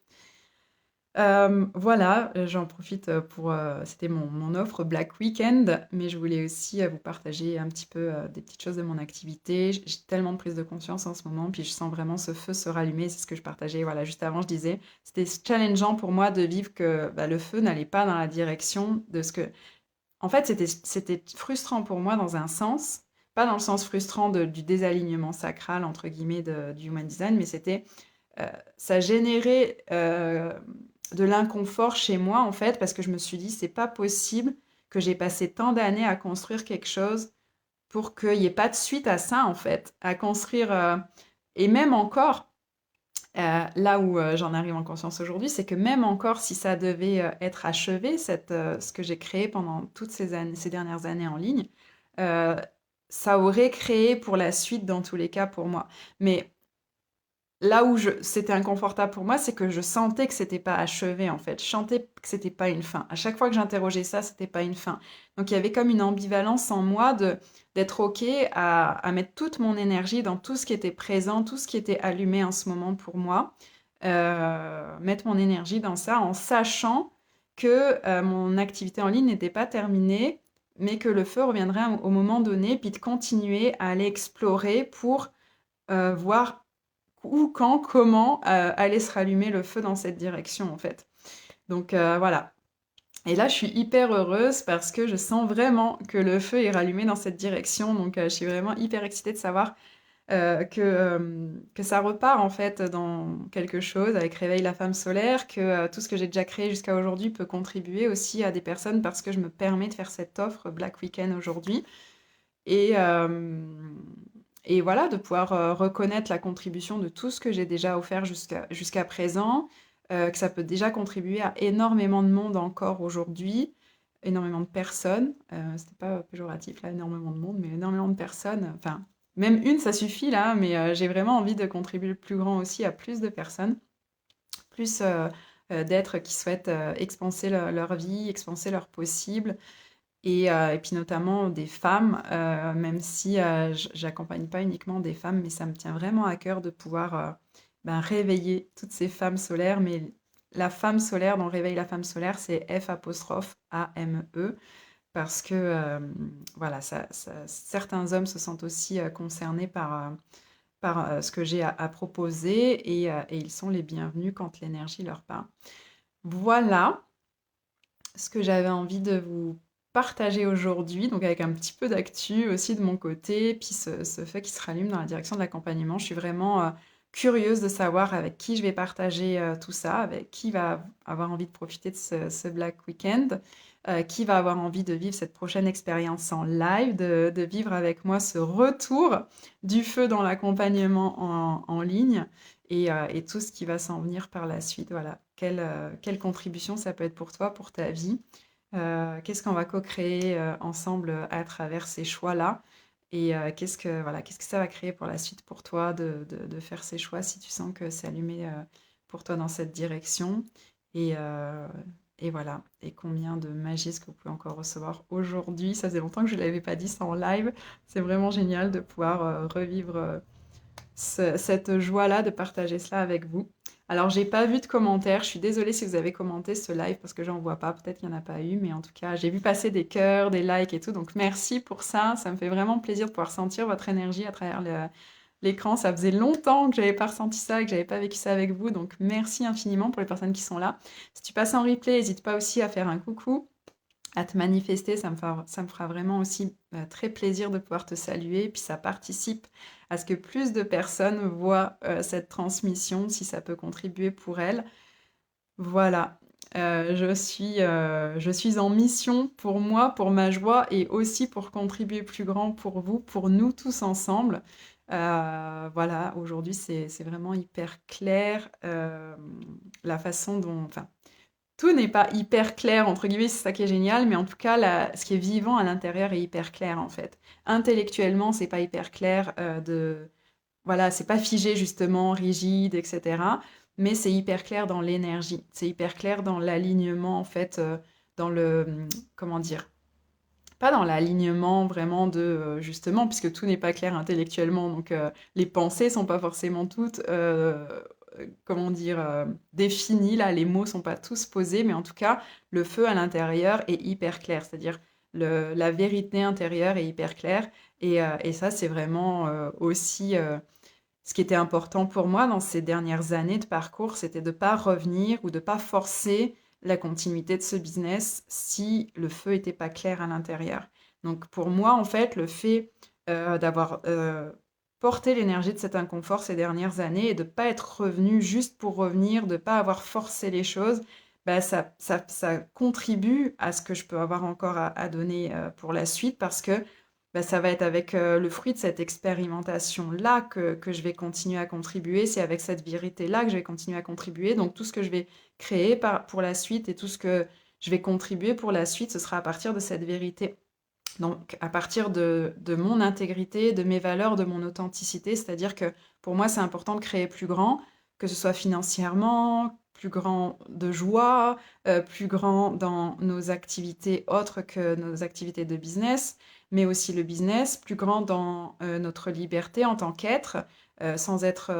A: Voilà, j'en profite pour... c'était mon offre Black Weekend, mais je voulais aussi vous partager un petit peu des petites choses de mon activité. J'ai tellement de prise de conscience en ce moment, puis je sens vraiment ce feu se rallumer. C'est ce que je partageais, voilà, juste avant, je disais. C'était challengeant pour moi de vivre que bah, le feu n'allait pas dans la direction de ce que... En fait, c'était frustrant pour moi dans un sens, pas dans le sens frustrant du désalignement sacral, entre guillemets, du Human Design, mais c'était ça générait de l'inconfort chez moi, en fait, parce que je me suis dit, c'est pas possible que j'ai passé tant d'années à construire quelque chose pour qu'il n'y ait pas de suite à ça, en fait, à construire. Et même encore, là où j'en arrive en conscience aujourd'hui, c'est que même encore si ça devait être achevé, ce que j'ai créé pendant toutes ces années, ces dernières années en ligne, euh, ça aurait créé pour la suite dans tous les cas pour moi. Mais là où c'était inconfortable pour moi, c'est que je sentais que c'était pas achevé en fait. Je sentais que c'était pas une fin. À chaque fois que j'interrogeais ça, c'était pas une fin. Donc il y avait comme une ambivalence en moi d'être ok à mettre toute mon énergie dans tout ce qui était présent, tout ce qui était allumé en ce moment pour moi, mettre mon énergie dans ça en sachant que mon activité en ligne n'était pas terminée, mais que le feu reviendrait au moment donné, puis de continuer à aller explorer pour voir où, quand, comment allait se rallumer le feu dans cette direction en fait. Donc voilà. Et là, je suis hyper heureuse parce que je sens vraiment que le feu est rallumé dans cette direction. Donc je suis vraiment hyper excitée de savoir que ça repart en fait dans quelque chose avec Réveille la femme solaire, que tout ce que j'ai déjà créé jusqu'à aujourd'hui peut contribuer aussi à des personnes parce que je me permets de faire cette offre Black Weekend aujourd'hui. Et, et voilà, de pouvoir reconnaître la contribution de tout ce que j'ai déjà offert jusqu'à présent, que ça peut déjà contribuer à énormément de monde encore aujourd'hui, énormément de personnes. C'était pas péjoratif là, énormément de monde, mais énormément de personnes. Enfin, même une, ça suffit là, mais j'ai vraiment envie de contribuer le plus grand aussi à plus de personnes, plus d'êtres qui souhaitent expanser leur vie, expanser leur possible, et puis notamment des femmes, même si j'accompagne pas uniquement des femmes, mais ça me tient vraiment à cœur de pouvoir ben, réveiller toutes ces femmes solaires. Mais la femme solaire dont réveille la femme solaire, c'est F apostrophe A-M-E, parce que voilà, certains hommes se sentent aussi concernés par ce que j'ai à proposer, et ils sont les bienvenus quand l'énergie leur parle. Voilà ce que j'avais envie de vous partager aujourd'hui, donc avec un petit peu d'actu aussi de mon côté, puis ce fait qui se rallume dans la direction de l'accompagnement. Je suis vraiment curieuse de savoir avec qui je vais partager tout ça, avec qui va avoir envie de profiter de ce Black Weekend. qui va avoir envie de vivre cette prochaine expérience en live, de vivre avec moi ce retour du feu dans l'accompagnement en ligne et tout ce qui va s'en venir par la suite. Voilà, quelle contribution ça peut être pour toi, pour ta vie. Qu'est-ce qu'on va co-créer ensemble à travers ces choix-là et qu'est-ce que ça va créer pour la suite pour toi de faire ces choix si tu sens que c'est allumé pour toi dans cette direction. Et, euh, et voilà. Et combien de magie est-ce que vous pouvez encore recevoir aujourd'hui? Ça faisait longtemps que je ne l'avais pas dit ça en live. C'est vraiment génial de pouvoir revivre cette joie-là de partager cela avec vous. Alors, j'ai pas vu de commentaires. Je suis désolée si vous avez commenté ce live parce que j'en vois pas. Peut-être qu'il n'y en a pas eu, mais en tout cas, j'ai vu passer des cœurs, des likes et tout. Donc, merci pour ça. Ça me fait vraiment plaisir de pouvoir sentir votre énergie à travers l'écran. Ça faisait longtemps que j'avais pas ressenti ça et que j'avais pas vécu ça avec vous. Donc, merci infiniment pour les personnes qui sont là. Si tu passes en replay, n'hésite pas aussi à faire un coucou, à te manifester, ça me fera vraiment aussi très plaisir de pouvoir te saluer. Puis ça participe à ce que plus de personnes voient cette transmission, si ça peut contribuer pour elles. Voilà, je suis en mission pour moi, pour ma joie et aussi pour contribuer plus grand pour vous, pour nous tous ensemble. Voilà, aujourd'hui c'est vraiment hyper clair la façon dont, enfin, tout n'est pas hyper clair, entre guillemets, c'est ça qui est génial, mais en tout cas, ce qui est vivant à l'intérieur est hyper clair, en fait. Intellectuellement, c'est pas hyper clair, voilà, c'est pas figé, justement, rigide, etc. Mais c'est hyper clair dans l'énergie. C'est hyper clair dans l'alignement, en fait, dans le, comment dire, pas dans l'alignement vraiment justement, puisque tout n'est pas clair intellectuellement, donc les pensées sont pas forcément toutes, comment dire, définies, là, les mots sont pas tous posés, mais en tout cas, le feu à l'intérieur est hyper clair, c'est-à-dire la vérité intérieure est hyper claire, et ça, c'est vraiment aussi ce qui était important pour moi dans ces dernières années de parcours, c'était de ne pas revenir ou de ne pas forcer la continuité de ce business si le feu n'était pas clair à l'intérieur. Donc pour moi, en fait, le fait d'avoir porté l'énergie de cet inconfort ces dernières années et de ne pas être revenu juste pour revenir, de ne pas avoir forcé les choses, bah, ça contribue à ce que je peux avoir encore à donner pour la suite parce que bah, ça va être avec le fruit de cette expérimentation-là que je vais continuer à contribuer. C'est avec cette vérité-là que je vais continuer à contribuer. Donc tout ce que je vais créer pour la suite et tout ce que je vais contribuer pour la suite, ce sera à partir de cette vérité. Donc à partir de mon intégrité, de mes valeurs, de mon authenticité. C'est-à-dire que pour moi, c'est important de créer plus grand, que ce soit financièrement, plus grand de joie, plus grand dans nos activités autres que nos activités de business, mais aussi le business, plus grand dans notre liberté en tant qu'être, sans être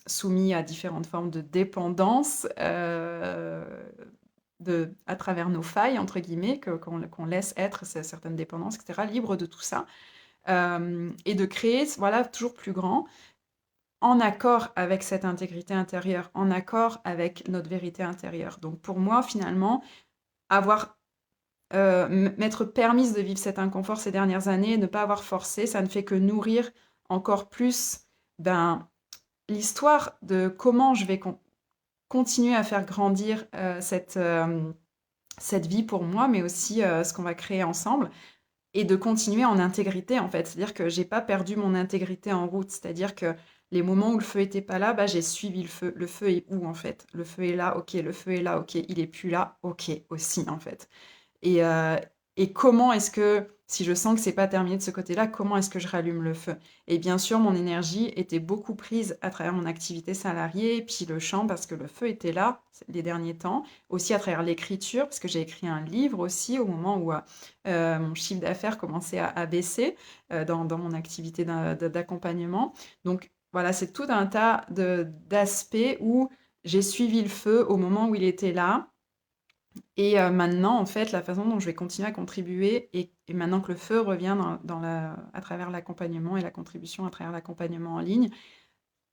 A: soumis à différentes formes de dépendance à travers nos failles, entre guillemets, qu'on laisse être certaines dépendances, etc., libre de tout ça, et de créer, voilà, toujours plus grand, en accord avec cette intégrité intérieure, en accord avec notre vérité intérieure. Donc pour moi, finalement, avoir m'être permise de vivre cet inconfort ces dernières années, ne pas avoir forcé, ça ne fait que nourrir encore plus ben, l'histoire de comment je vais continuer à faire grandir cette vie pour moi, mais aussi ce qu'on va créer ensemble, et de continuer en intégrité en fait. C'est-à-dire que j'ai pas perdu mon intégrité en route. C'est-à-dire que les moments où le feu était pas là, bah, j'ai suivi le feu. Le feu est où en fait? Le feu est là, ok. Le feu est là, ok. Il est plus là, ok aussi en fait. Et, euh, et comment est-ce que, si je sens que c'est pas terminé de ce côté-là, comment est-ce que je rallume le feu? Et bien sûr, mon énergie était beaucoup prise à travers mon activité salariée, puis le chant, parce que le feu était là les derniers temps, aussi à travers l'écriture, parce que j'ai écrit un livre aussi au moment où mon chiffre d'affaires commençait à baisser dans mon activité d'accompagnement. Donc voilà, c'est tout un tas d'aspects où j'ai suivi le feu au moment où il était là et maintenant, en fait, la façon dont je vais continuer à contribuer et maintenant que le feu revient à travers l'accompagnement et la contribution à travers l'accompagnement en ligne,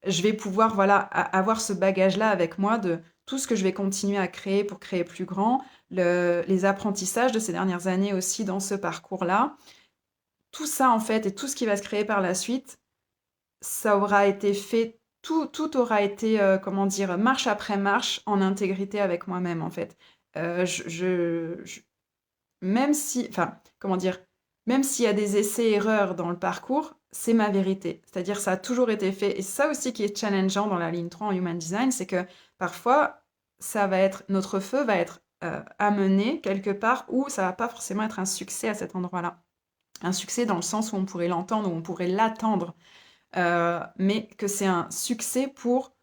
A: je vais pouvoir, voilà, avoir ce bagage-là avec moi de tout ce que je vais continuer à créer pour créer plus grand, les apprentissages de ces dernières années aussi dans ce parcours-là. Tout ça, en fait, et tout ce qui va se créer par la suite, ça aura été fait, tout aura été, comment dire, marche après marche en intégrité avec moi-même, en fait. Je même si, enfin, comment dire, même s'il y a des essais-erreurs dans le parcours, c'est ma vérité. C'est-à-dire, ça a toujours été fait. Et c'est ça aussi qui est challengeant dans la ligne 3 en Human Design, c'est que parfois, notre feu va être amené quelque part où ça va pas forcément être un succès à cet endroit-là. Un succès dans le sens où on pourrait l'entendre, où on pourrait l'attendre, mais que c'est un succès pour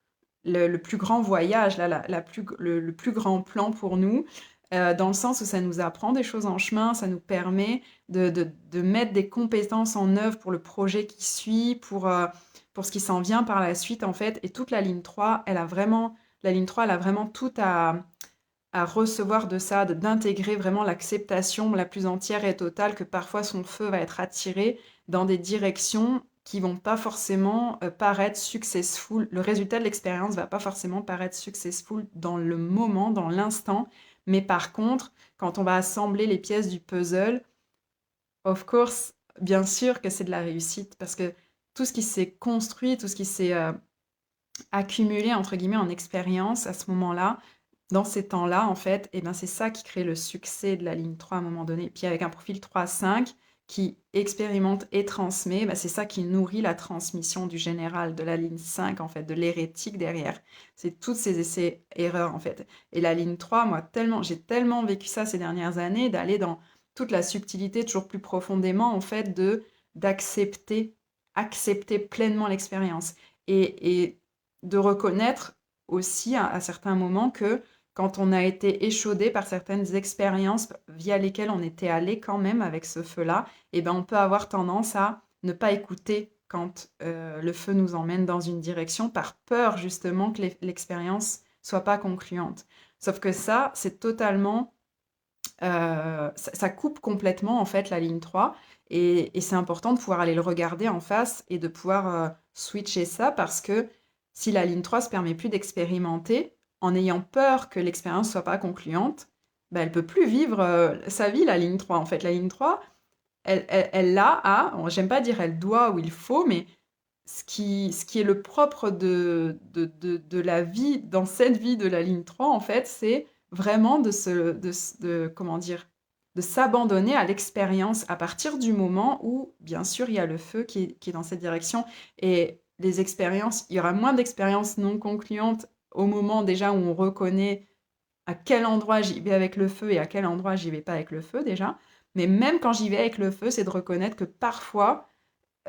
A: le plus grand voyage, là, le plus grand plan pour nous, dans le sens où ça nous apprend des choses en chemin, ça nous permet de mettre des compétences en œuvre pour le projet qui suit, pour ce qui s'en vient par la suite, en fait. Et toute la ligne 3, elle a vraiment tout à recevoir de ça, d'intégrer vraiment l'acceptation la plus entière et totale que parfois son feu va être attiré dans des directions qui vont pas forcément paraître successful. Le résultat de l'expérience va pas forcément paraître successful dans le moment, dans l'instant, mais par contre, quand on va assembler les pièces du puzzle, of course, bien sûr que c'est de la réussite parce que tout ce qui s'est construit, tout ce qui s'est accumulé entre guillemets en expérience à ce moment-là, dans ces temps-là, en fait, et ben, c'est ça qui crée le succès de la ligne 3 à un moment donné. Puis avec un profil 3-5 qui expérimente et transmet, ben, c'est ça qui nourrit la transmission du général, de la ligne 5, en fait, de l'hérétique derrière. C'est tous ces essais-erreurs, en fait. Et la ligne 3, moi, j'ai tellement vécu ça ces dernières années, d'aller dans toute la subtilité, toujours plus profondément, en fait, accepter pleinement l'expérience. Et de reconnaître aussi à certains moments que quand on a été échaudé par certaines expériences via lesquelles on était allé quand même avec ce feu-là, eh ben on peut avoir tendance à ne pas écouter quand le feu nous emmène dans une direction par peur justement que l'expérience soit pas concluante. Sauf que ça, c'est totalement ça coupe complètement en fait la ligne 3 et c'est important de pouvoir aller le regarder en face et de pouvoir switcher ça parce que si la ligne 3 se permet plus d'expérimenter en ayant peur que l'expérience soit pas concluante, ben, elle peut plus vivre sa vie la ligne 3 en fait. La ligne 3, elle l'a à, j'aime pas dire elle doit ou il faut, mais ce qui est le propre de la vie, dans cette vie de la ligne 3, en fait, c'est vraiment comment dire, de s'abandonner à l'expérience à partir du moment où, bien sûr, il y a le feu qui est dans cette direction. Et les expériences, il y aura moins d'expériences non concluantes au moment déjà où on reconnaît à quel endroit j'y vais avec le feu et à quel endroit j'y vais pas avec le feu déjà. Mais même quand j'y vais avec le feu, c'est de reconnaître que parfois,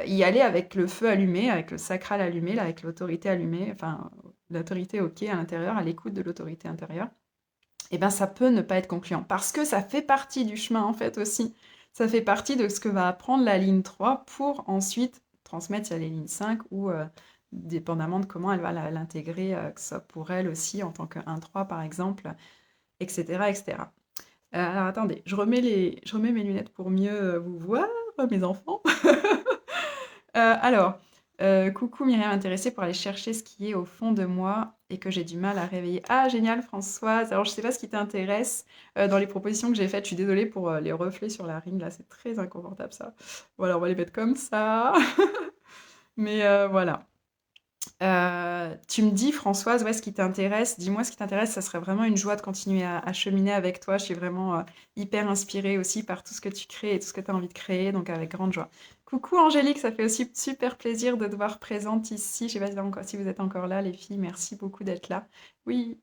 A: y aller avec le feu allumé, avec le sacral allumé, là, avec l'autorité allumée, enfin, l'autorité OK à l'intérieur, à l'écoute de l'autorité intérieure, et ben ça peut ne pas être concluant. Parce que ça fait partie du chemin, en fait, aussi. Ça fait partie de ce que va apprendre la ligne 3 pour ensuite transmettre à les lignes 5 ou dépendamment de comment elle va l'intégrer, que ce soit pour elle aussi en tant que 1-3 par exemple, etc. etc. Alors attendez, je remets mes lunettes pour mieux vous voir, mes enfants. Alors, coucou Myriam intéressée pour aller chercher ce qui est au fond de moi et que j'ai du mal à réveiller. Ah génial Françoise! Alors je sais pas ce qui t'intéresse, dans les propositions que j'ai faites. Je suis désolée pour, les reflets sur la ring là, c'est très inconfortable ça. Voilà, on va les mettre comme ça. Mais, voilà. Tu me dis Françoise, ouais, ce qui t'intéresse, dis-moi ce qui t'intéresse, ça serait vraiment une joie de continuer à cheminer avec toi. Je suis vraiment hyper inspirée aussi par tout ce que tu crées et tout ce que tu as envie de créer, donc avec grande joie. Coucou Angélique, ça fait aussi super plaisir de te voir présente ici. Je sais pas si vous êtes encore là, les filles, merci beaucoup d'être là. Oui,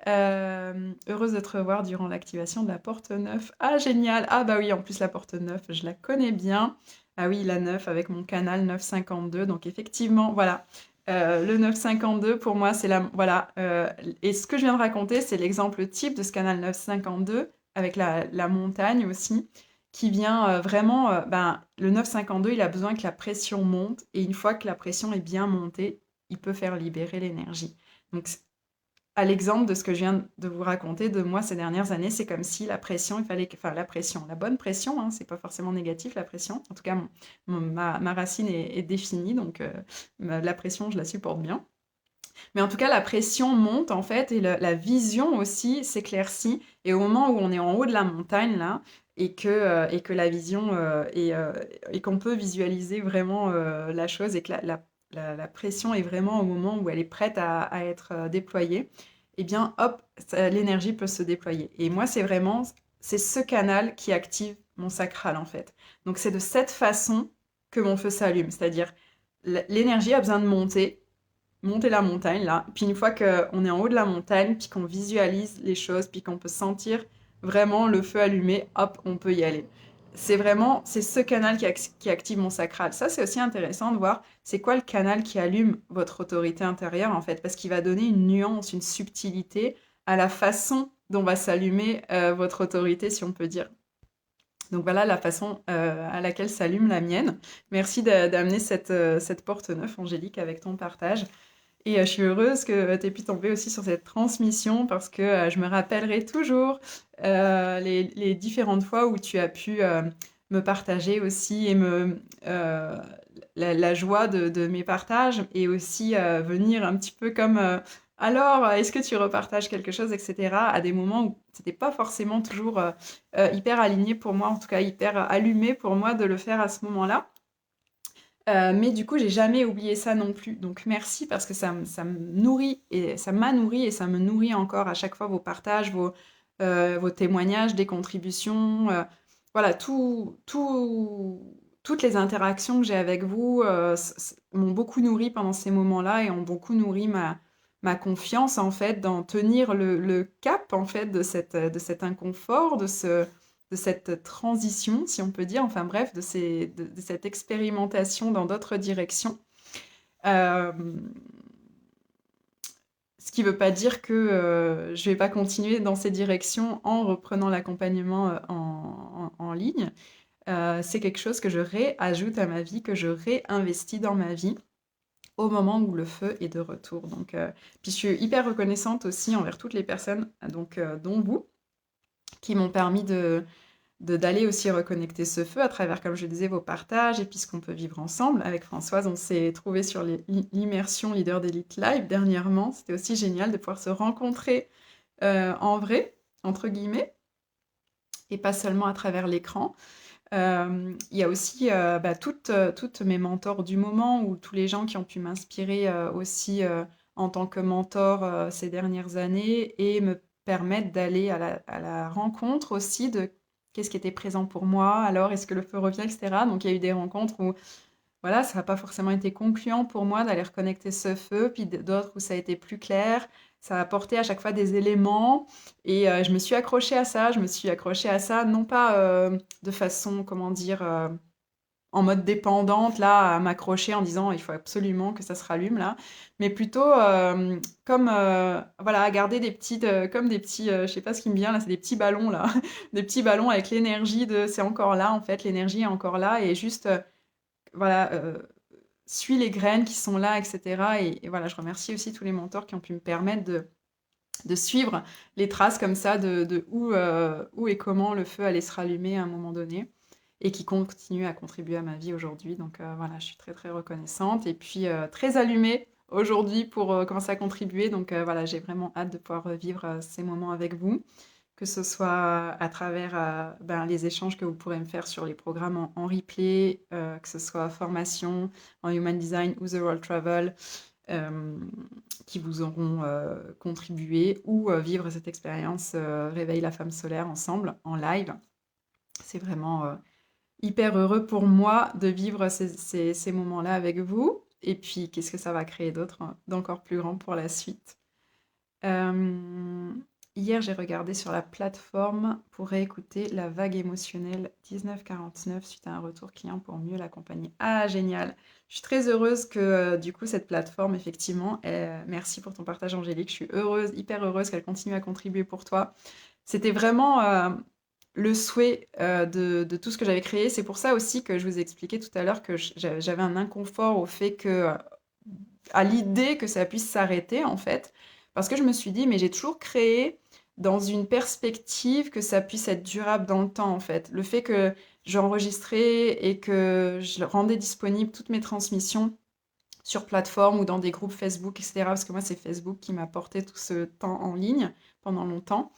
A: heureuse de te revoir durant l'activation de la porte 9. Ah génial, ah bah oui, en plus la porte 9, je la connais bien. Ah oui, la 9 avec mon canal 952, donc effectivement, voilà. Le 952, pour moi, c'est la... Voilà. Et ce que je viens de raconter, c'est l'exemple type de ce canal 952, avec la montagne aussi, qui vient vraiment... ben, le 952, il a besoin que la pression monte, et une fois que la pression est bien montée, il peut faire libérer l'énergie. Donc, à l'exemple de ce que je viens de vous raconter de moi ces dernières années, c'est comme si la pression, enfin la pression, la bonne pression, hein, c'est pas forcément négatif la pression, en tout cas ma racine est définie, donc la pression je la supporte bien. Mais en tout cas la pression monte en fait et la vision aussi s'éclaircit et au moment où on est en haut de la montagne là et que la vision et qu'on peut visualiser vraiment la chose et que la pression est vraiment au moment où elle est prête être déployée, eh bien, hop, l'énergie peut se déployer. Et moi, c'est vraiment c'est ce canal qui active mon sacral en fait. Donc c'est de cette façon que mon feu s'allume, c'est-à-dire l'énergie a besoin de monter la montagne là, puis une fois qu'on est en haut de la montagne, puis qu'on visualise les choses, puis qu'on peut sentir vraiment le feu allumé, hop, on peut y aller. C'est ce canal qui active mon sacral. Ça, c'est aussi intéressant de voir c'est quoi le canal qui allume votre autorité intérieure en fait, parce qu'il va donner une nuance, une subtilité à la façon dont va s'allumer votre autorité, si on peut dire. Donc voilà la façon à laquelle s'allume la mienne. Merci d'amener cette porte neuve, Angélique, avec ton partage. Et je suis heureuse que tu aies pu tomber aussi sur cette transmission parce que je me rappellerai toujours les différentes fois où tu as pu me partager aussi et la joie de mes partages et aussi venir un petit peu comme alors, est-ce que tu repartages quelque chose, etc. à des moments où c'était pas forcément toujours hyper aligné pour moi, en tout cas hyper allumé pour moi de le faire à ce moment-là. Mais du coup, j'ai jamais oublié ça non plus. Donc merci parce que ça me nourrit et ça m'a nourri et ça me nourrit encore à chaque fois vos partages, vos témoignages, des contributions. Voilà, toutes les interactions que j'ai avec vous m'ont beaucoup nourri pendant ces moments-là et ont beaucoup nourri ma confiance en fait dans tenir le cap en fait de cet inconfort, de cette transition, si on peut dire, enfin bref, de cette expérimentation dans d'autres directions. Euh, Ce qui ne veut pas dire que je ne vais pas continuer dans ces directions en reprenant l'accompagnement en ligne. C'est quelque chose que je réajoute à ma vie, que je réinvestis dans ma vie au moment où le feu est de retour. Donc, puis je suis hyper reconnaissante aussi envers toutes les personnes, donc, dont vous, qui m'ont permis d'aller aussi reconnecter ce feu à travers, comme je disais, vos partages et puis ce qu'on peut vivre ensemble. Avec Françoise, on s'est trouvé sur l'immersion Leader d'Elite Live dernièrement. C'était aussi génial de pouvoir se rencontrer en vrai, entre guillemets, et pas seulement à travers l'écran. Il y a aussi toutes mes mentors du moment ou tous les gens qui ont pu m'inspirer aussi en tant que mentor ces dernières années et me permettre d'aller à la rencontre aussi de qu'est-ce qui était présent pour moi, alors est-ce que le feu revient, etc. Donc il y a eu des rencontres où voilà, ça n'a pas forcément été concluant pour moi d'aller reconnecter ce feu, puis d'autres où ça a été plus clair. Ça a apporté à chaque fois des éléments et je me suis accrochée à ça. Je me suis accrochée à ça, non pas de façon, comment dire, en mode dépendante, là, à m'accrocher en disant il faut absolument que ça se rallume, là, mais plutôt comme, voilà, à garder des petites, comme des petits, je sais pas ce qui me vient là, c'est des petits ballons, là, des petits ballons avec l'énergie de c'est encore là, en fait, l'énergie est encore là et juste voilà, suis les graines qui sont là, etc. Et voilà, je remercie aussi tous les mentors qui ont pu me permettre de suivre les traces comme ça de où et comment le feu allait se rallumer à un moment donné et qui continuent à contribuer à ma vie aujourd'hui. Donc voilà, je suis très très reconnaissante et puis très allumée aujourd'hui pour commencer à contribuer. Donc voilà, j'ai vraiment hâte de pouvoir revivre ces moments avec vous que ce soit à travers les échanges que vous pourrez me faire sur les programmes en replay, que ce soit formation en Human Design ou The World Travel, euh, qui vous auront contribué, ou vivre cette expérience Réveille la femme solaire ensemble en live. C'est vraiment hyper heureux pour moi de vivre ces moments-là avec vous. Et puis, qu'est-ce que ça va créer d'autre, d'encore plus grand pour la suite. Euh, Hier, j'ai regardé sur la plateforme pour réécouter la vague émotionnelle 1949 suite à un retour client pour mieux l'accompagner. Ah, génial! Je suis très heureuse que du coup cette plateforme, effectivement, merci pour ton partage Angélique, je suis heureuse, hyper heureuse qu'elle continue à contribuer pour toi. C'était vraiment le souhait de tout ce que j'avais créé. C'est pour ça aussi que je vous ai expliqué tout à l'heure que j'avais un inconfort au fait que, à l'idée que ça puisse s'arrêter en fait. Parce que je me suis dit, mais j'ai toujours créé dans une perspective que ça puisse être durable dans le temps, en fait. Le fait que j'enregistrais et que je rendais disponible toutes mes transmissions sur plateforme ou dans des groupes Facebook, etc. Parce que moi, c'est Facebook qui m'a apporté tout ce temps en ligne pendant longtemps.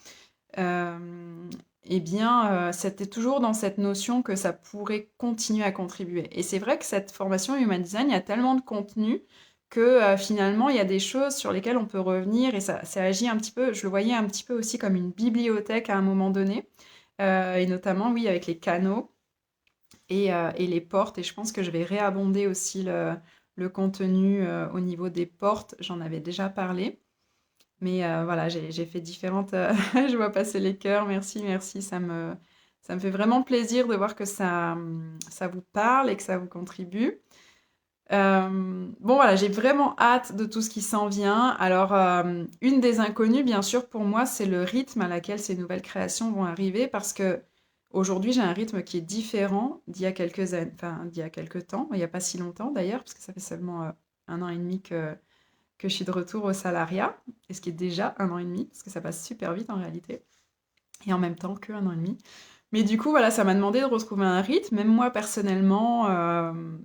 A: Eh bien, c'était toujours dans cette notion que ça pourrait continuer à contribuer. Et c'est vrai que cette formation Human Design, il y a tellement de contenu que finalement, il y a des choses sur lesquelles on peut revenir et ça agit un petit peu, je le voyais un petit peu aussi comme une bibliothèque à un moment donné, et notamment, oui, avec les canaux et les portes. Et je pense que je vais réabonder aussi le contenu au niveau des portes. J'en avais déjà parlé. Mais voilà, j'ai fait différentes... je vois passer les cœurs, merci, merci. Ça me fait vraiment plaisir de voir que ça vous parle et que ça vous contribue. Bon voilà, j'ai vraiment hâte de tout ce qui s'en vient. Alors, une des inconnues, bien sûr, pour moi, c'est le rythme à laquelle ces nouvelles créations vont arriver, parce que aujourd'hui, j'ai un rythme qui est différent d'il y a quelques années, enfin, d'il y a quelques temps, il n'y a pas si longtemps d'ailleurs, parce que ça fait seulement 1 an et demi que je suis de retour au salariat, et ce qui est déjà 1 an et demi, parce que ça passe super vite en réalité, et en même temps que 1 an et demi. Mais du coup, voilà, ça m'a demandé de retrouver un rythme, même moi personnellement,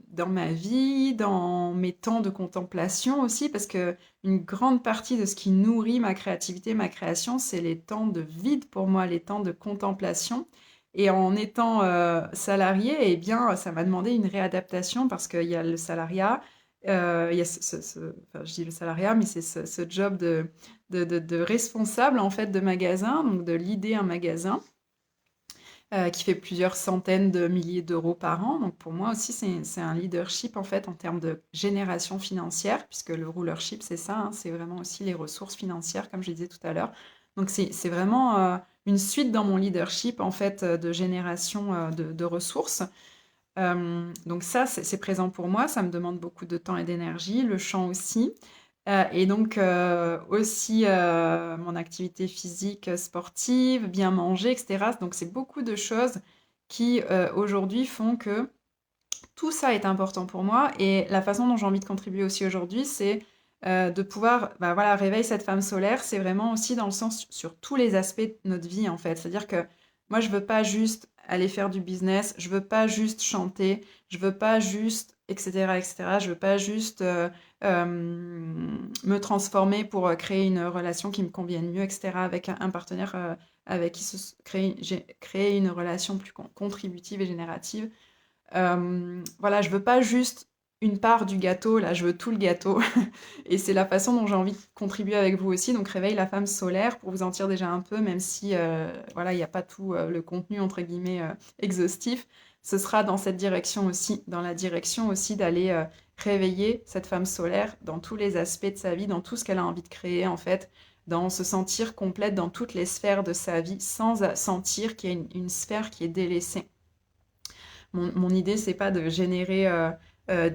A: dans ma vie, dans mes temps de contemplation aussi, parce que une grande partie de ce qui nourrit ma créativité, ma création, c'est les temps de vide pour moi, les temps de contemplation. Et en étant salarié, eh bien, ça m'a demandé une réadaptation parce qu'il y a le salariat, il y a enfin, je dis le salariat, mais c'est ce job de responsable en fait de magasin, donc de leader un magasin qui fait plusieurs centaines de milliers d'euros par an. Donc pour moi aussi, c'est un leadership en fait en termes de génération financière, puisque le rulership, c'est ça, hein, c'est vraiment aussi les ressources financières, comme je disais tout à l'heure. Donc c'est vraiment une suite dans mon leadership en fait de génération de ressources. Donc ça, c'est présent pour moi, ça me demande beaucoup de temps et d'énergie, le chant aussi. Et donc aussi mon activité physique, sportive, bien manger, etc. Donc c'est beaucoup de choses qui aujourd'hui font que tout ça est important pour moi. Et la façon dont j'ai envie de contribuer aussi aujourd'hui, c'est de pouvoir, bah voilà, réveiller cette femme solaire, c'est vraiment aussi dans le sens sur tous les aspects de notre vie en fait. C'est-à-dire que moi, je veux pas juste aller faire du business, je veux pas juste chanter, je veux pas juste, etc., etc. Je veux pas juste me transformer pour créer une relation qui me convienne mieux, etc., avec un partenaire avec qui créer une relation plus contributive et générative. Voilà, je veux pas juste une part du gâteau, là, je veux tout le gâteau. Et c'est la façon dont j'ai envie de contribuer avec vous aussi. Donc, réveille la femme solaire pour vous en dire déjà un peu, même si, voilà, il n'y a pas tout le contenu, entre guillemets, exhaustif. Ce sera dans cette direction aussi, dans la direction aussi d'aller réveiller cette femme solaire dans tous les aspects de sa vie, dans tout ce qu'elle a envie de créer, en fait, dans se sentir complète dans toutes les sphères de sa vie, sans sentir qu'il y a une sphère qui est délaissée. Mon idée, c'est pas de générer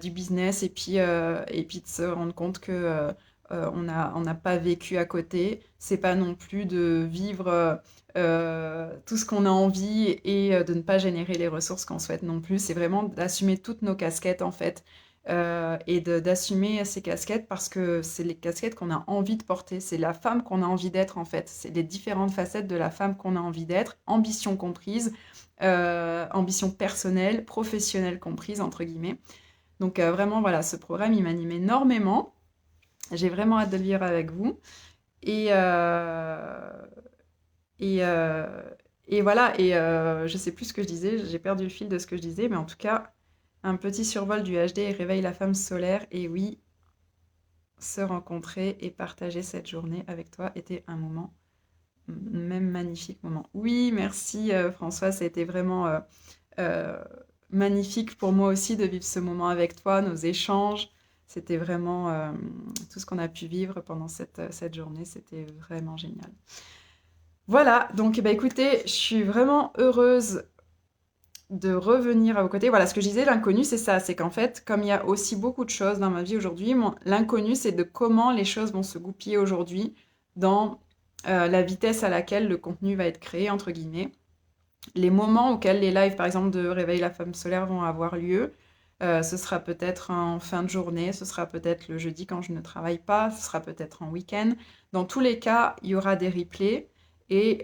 A: du business et puis de se rendre compte que on n'a pas vécu à côté. C'est pas non plus de vivre tout ce qu'on a envie et de ne pas générer les ressources qu'on souhaite non plus. C'est vraiment d'assumer toutes nos casquettes en fait. Et d'assumer ces casquettes parce que c'est les casquettes qu'on a envie de porter, c'est la femme qu'on a envie d'être en fait, c'est les différentes facettes de la femme qu'on a envie d'être, ambition comprise, ambition personnelle, professionnelle comprise, entre guillemets. Donc vraiment, voilà, ce programme, il m'anime énormément. J'ai vraiment hâte de le vivre avec vous. Et, et, euh, et voilà, et je sais plus ce que je disais, j'ai perdu le fil de ce que je disais, mais en tout cas, un petit survol du HD et réveille la femme solaire. Et oui, se rencontrer et partager cette journée avec toi était un moment, même magnifique moment. Oui, merci François, ça a été vraiment euh, magnifique pour moi aussi de vivre ce moment avec toi, nos échanges. C'était vraiment tout ce qu'on a pu vivre pendant cette journée, c'était vraiment génial. Voilà, donc bah, écoutez, je suis vraiment heureuse de revenir à vos côtés. Voilà, ce que je disais, l'inconnu, c'est ça. C'est qu'en fait, comme il y a aussi beaucoup de choses dans ma vie aujourd'hui, l'inconnu, c'est de comment les choses vont se goupiller aujourd'hui dans la vitesse à laquelle le contenu va être créé, entre guillemets. Les moments auxquels les lives, par exemple, de Réveil la femme solaire vont avoir lieu, ce sera peut-être en fin de journée, ce sera peut-être le jeudi quand je ne travaille pas, ce sera peut-être en week-end. Dans tous les cas, il y aura des replays. Et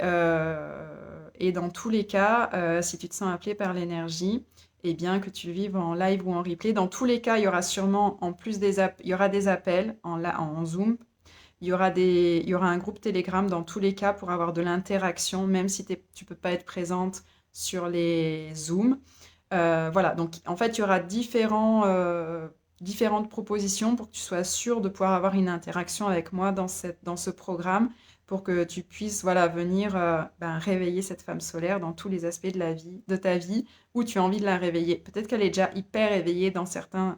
A: dans tous les cas, si tu te sens appelé par l'énergie, et bien que tu vives en live ou en replay, dans tous les cas, il y aura sûrement, en plus il y aura des appels en Zoom. Il y aura un groupe Telegram dans tous les cas pour avoir de l'interaction, même si tu ne peux pas être présente sur les Zooms. Voilà, donc en fait, il y aura différentes propositions pour que tu sois sûr de pouvoir avoir une interaction avec moi dans ce programme. pour que tu puisses voilà, venir réveiller cette femme solaire dans tous les aspects de ta vie où tu as envie de la réveiller. Peut-être qu'elle est déjà hyper éveillée dans certaines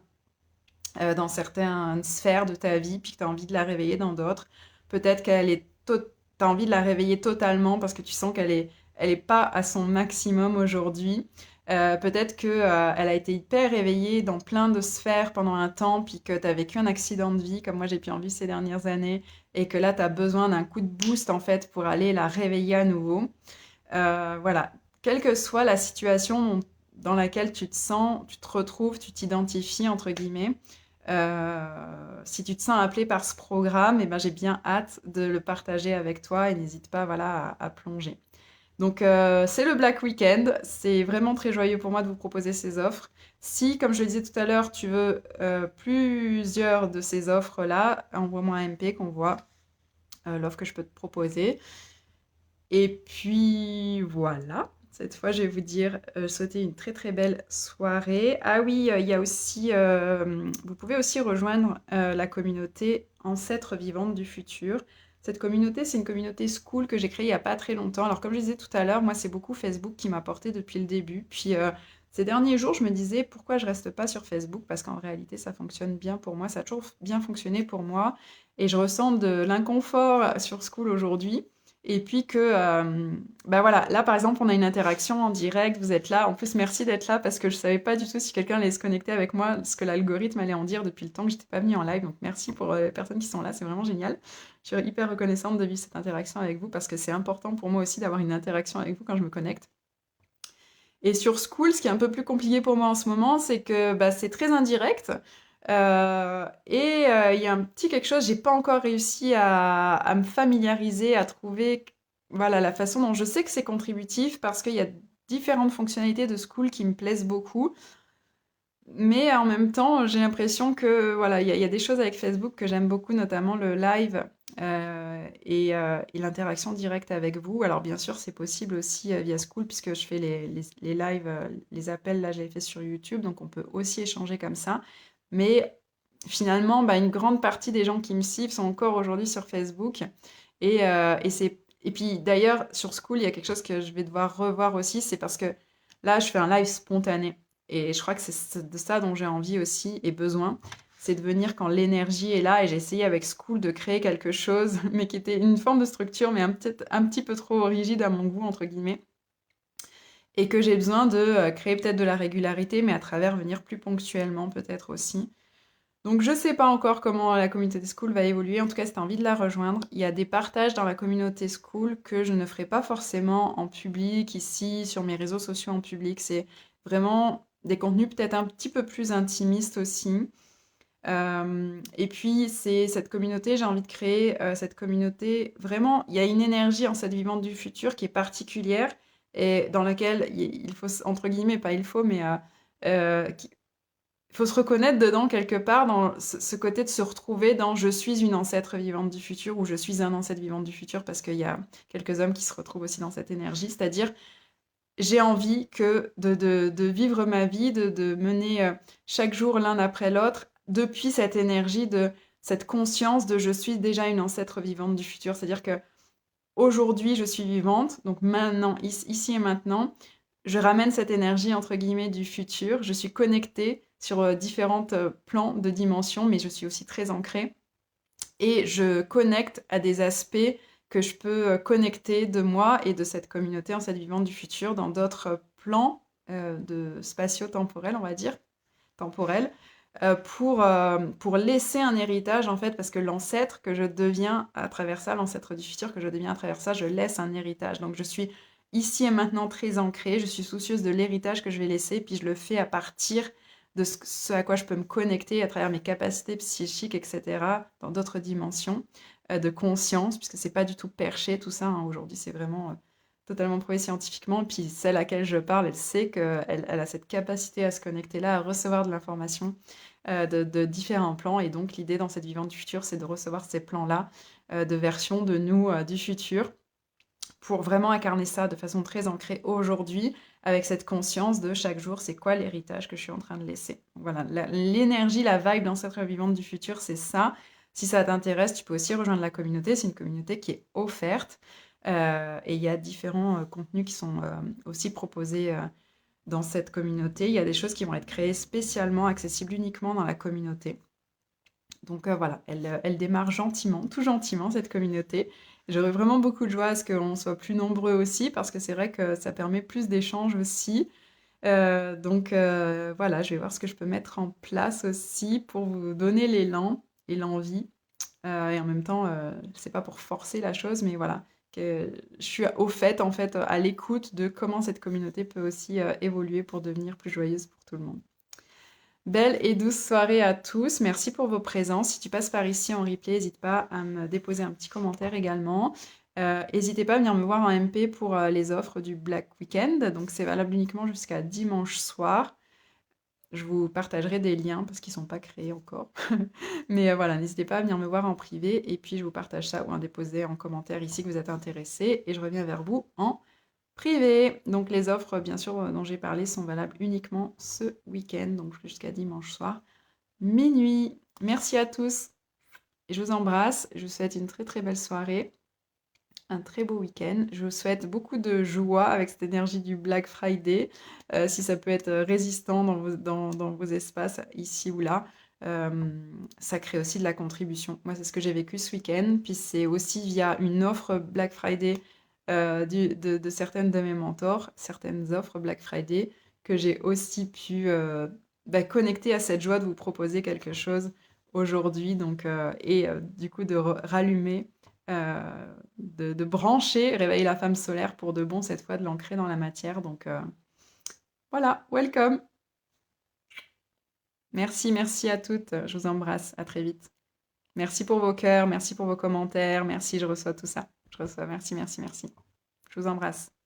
A: sphères de ta vie, puis que tu as envie de la réveiller dans d'autres. Peut-être tu as envie de la réveiller totalement parce que tu sens elle est pas à son maximum aujourd'hui. Peut-être que elle a été hyper éveillée dans plein de sphères pendant un temps, puis que tu as vécu un accident de vie, comme moi j'ai pu en vivre ces dernières années, et que là tu as besoin d'un coup de boost en fait pour aller la réveiller à nouveau. Voilà, quelle que soit la situation dans laquelle tu te sens, tu te retrouves, tu t'identifies, entre guillemets, si tu te sens appelé par ce programme, eh ben, j'ai bien hâte de le partager avec toi et n'hésite pas voilà, à plonger. Donc, c'est le Black Weekend. C'est vraiment très joyeux pour moi de vous proposer ces offres. Si, comme je le disais tout à l'heure, tu veux plusieurs de ces offres-là, envoie-moi un MP qu'on voit l'offre que je peux te proposer. Et puis voilà, cette fois je vais vous dire, souhaiter une très très belle soirée. Ah oui, il y a aussi, vous pouvez aussi rejoindre la communauté Ancêtres vivantes du futur. Cette communauté, c'est une communauté school que j'ai créée il n'y a pas très longtemps. Alors comme je disais tout à l'heure, moi c'est beaucoup Facebook qui m'a porté depuis le début. Puis ces derniers jours, je me disais pourquoi je reste pas sur Facebook parce qu'en réalité ça fonctionne bien pour moi, ça a toujours bien fonctionné pour moi. Et je ressens de l'inconfort sur School aujourd'hui. Et puis que, bah voilà, là par exemple, on a une interaction en direct, vous êtes là. En plus, merci d'être là parce que je savais pas du tout si quelqu'un allait se connecter avec moi, ce que l'algorithme allait en dire depuis le temps que j'étais pas venue en live. Donc merci pour les personnes qui sont là, c'est vraiment génial. Je suis hyper reconnaissante de vivre cette interaction avec vous parce que c'est important pour moi aussi d'avoir une interaction avec vous quand je me connecte. Et sur School, ce qui est un peu plus compliqué pour moi en ce moment, c'est que bah, c'est très indirect. Il y a un petit quelque chose, j'ai pas encore réussi à me familiariser, à trouver voilà, la façon dont je sais que c'est contributif parce qu'il y a différentes fonctionnalités de School qui me plaisent beaucoup. Mais en même temps, j'ai l'impression que voilà, il y a des choses avec Facebook que j'aime beaucoup, notamment le live et l'interaction directe avec vous. Alors bien sûr, c'est possible aussi via School puisque je fais les lives, les appels, là, j'avais fait sur YouTube, donc on peut aussi échanger comme ça. Mais finalement, bah, une grande partie des gens qui me suivent sont encore aujourd'hui sur Facebook. Et puis d'ailleurs, sur School, il y a quelque chose que je vais devoir revoir aussi, c'est parce que là, je fais un live spontané. Et je crois que c'est de ça dont j'ai envie aussi et besoin. C'est de venir quand l'énergie est là. Et j'ai essayé avec School de créer quelque chose, mais qui était une forme de structure, mais un petit peu trop rigide à mon goût, entre guillemets. Et que j'ai besoin de créer peut-être de la régularité, mais à travers venir plus ponctuellement peut-être aussi. Donc je sais pas encore comment la communauté School va évoluer. En tout cas, si tu as envie de la rejoindre, il y a des partages dans la communauté School que je ne ferai pas forcément en public, ici, sur mes réseaux sociaux en public. C'est vraiment des contenus peut-être un petit peu plus intimistes aussi. Et puis, c'est cette communauté, j'ai envie de créer cette communauté. Vraiment, il y a une énergie en cette vivante du futur qui est particulière et dans laquelle il faut, entre guillemets, pas il faut, mais il faut se reconnaître dedans quelque part, dans ce côté de se retrouver dans je suis une ancêtre vivante du futur ou je suis un ancêtre vivant du futur parce qu'il y a quelques hommes qui se retrouvent aussi dans cette énergie. C'est-à-dire, j'ai envie de vivre ma vie, de mener chaque jour l'un après l'autre depuis cette énergie de cette conscience de je suis déjà une ancêtre vivante du futur. C'est-à-dire que aujourd'hui je suis vivante, donc maintenant, ici et maintenant, je ramène cette énergie entre guillemets du futur. Je suis connectée sur différents plans de dimensions, mais je suis aussi très ancrée. Et je connecte à des aspects que je peux connecter de moi et de cette communauté en cette vivante du futur dans d'autres plans de spatio-temporels, on va dire, temporels, pour laisser un héritage en fait, parce que l'ancêtre que je deviens à travers ça, l'ancêtre du futur que je deviens à travers ça, je laisse un héritage. Donc je suis ici et maintenant très ancrée, je suis soucieuse de l'héritage que je vais laisser, puis je le fais à partir de ce à quoi je peux me connecter à travers mes capacités psychiques, etc., dans d'autres dimensions de conscience, puisque c'est pas du tout perché tout ça, hein. Aujourd'hui c'est vraiment totalement prouvé scientifiquement, puis celle à laquelle je parle, elle sait qu'elle a cette capacité à se connecter là, à recevoir de l'information de différents plans, et donc l'idée dans cette vivante du futur, c'est de recevoir ces plans-là de versions de nous du futur, pour vraiment incarner ça de façon très ancrée aujourd'hui, avec cette conscience de chaque jour, c'est quoi l'héritage que je suis en train de laisser. Voilà, l'énergie, la vibe dans cette vivante du futur, c'est ça. Si ça t'intéresse, tu peux aussi rejoindre la communauté. C'est une communauté qui est offerte et il y a différents contenus qui sont aussi proposés dans cette communauté. Il y a des choses qui vont être créées spécialement, accessibles uniquement dans la communauté. Donc voilà, elle démarre gentiment, tout gentiment, cette communauté. J'aurais vraiment beaucoup de joie à ce qu'on soit plus nombreux aussi, parce que c'est vrai que ça permet plus d'échanges aussi. Donc voilà, je vais voir ce que je peux mettre en place aussi pour vous donner l'élan et l'envie. Et en même temps, c'est pas pour forcer la chose, mais voilà, que je suis au fait, en fait, à l'écoute de comment cette communauté peut aussi évoluer pour devenir plus joyeuse pour tout le monde. Belle et douce soirée à tous. Merci pour vos présences. Si tu passes par ici en replay, n'hésite pas à me déposer un petit commentaire également. N'hésitez pas à venir me voir en MP pour les offres du Black Weekend. Donc c'est valable uniquement jusqu'à dimanche soir. Je vous partagerai des liens parce qu'ils ne sont pas créés encore. Mais voilà, n'hésitez pas à venir me voir en privé et puis je vous partage ça ou à déposer en commentaire ici que vous êtes intéressé et je reviens vers vous en privé. Donc les offres, bien sûr, dont j'ai parlé sont valables uniquement ce week-end, donc jusqu'à dimanche soir, minuit. Merci à tous et je vous embrasse. Je vous souhaite une très très belle soirée, un très beau week-end. Je vous souhaite beaucoup de joie avec cette énergie du Black Friday, si ça peut être résistant dans vos espaces, ici ou là. Ça crée aussi de la contribution. Moi, c'est ce que j'ai vécu ce week-end. Puis c'est aussi via une offre Black Friday de certaines de mes mentors, certaines offres Black Friday, que j'ai aussi pu connecter à cette joie de vous proposer quelque chose aujourd'hui. Donc, du coup, de rallumer, de brancher, réveiller la femme solaire pour de bon, cette fois, de l'ancrer dans la matière. Donc, voilà, welcome. Merci, merci à toutes. Je vous embrasse. À très vite. Merci pour vos cœurs, merci pour vos commentaires. Merci, je reçois tout ça. Je reçois. Merci, merci, merci. Je vous embrasse.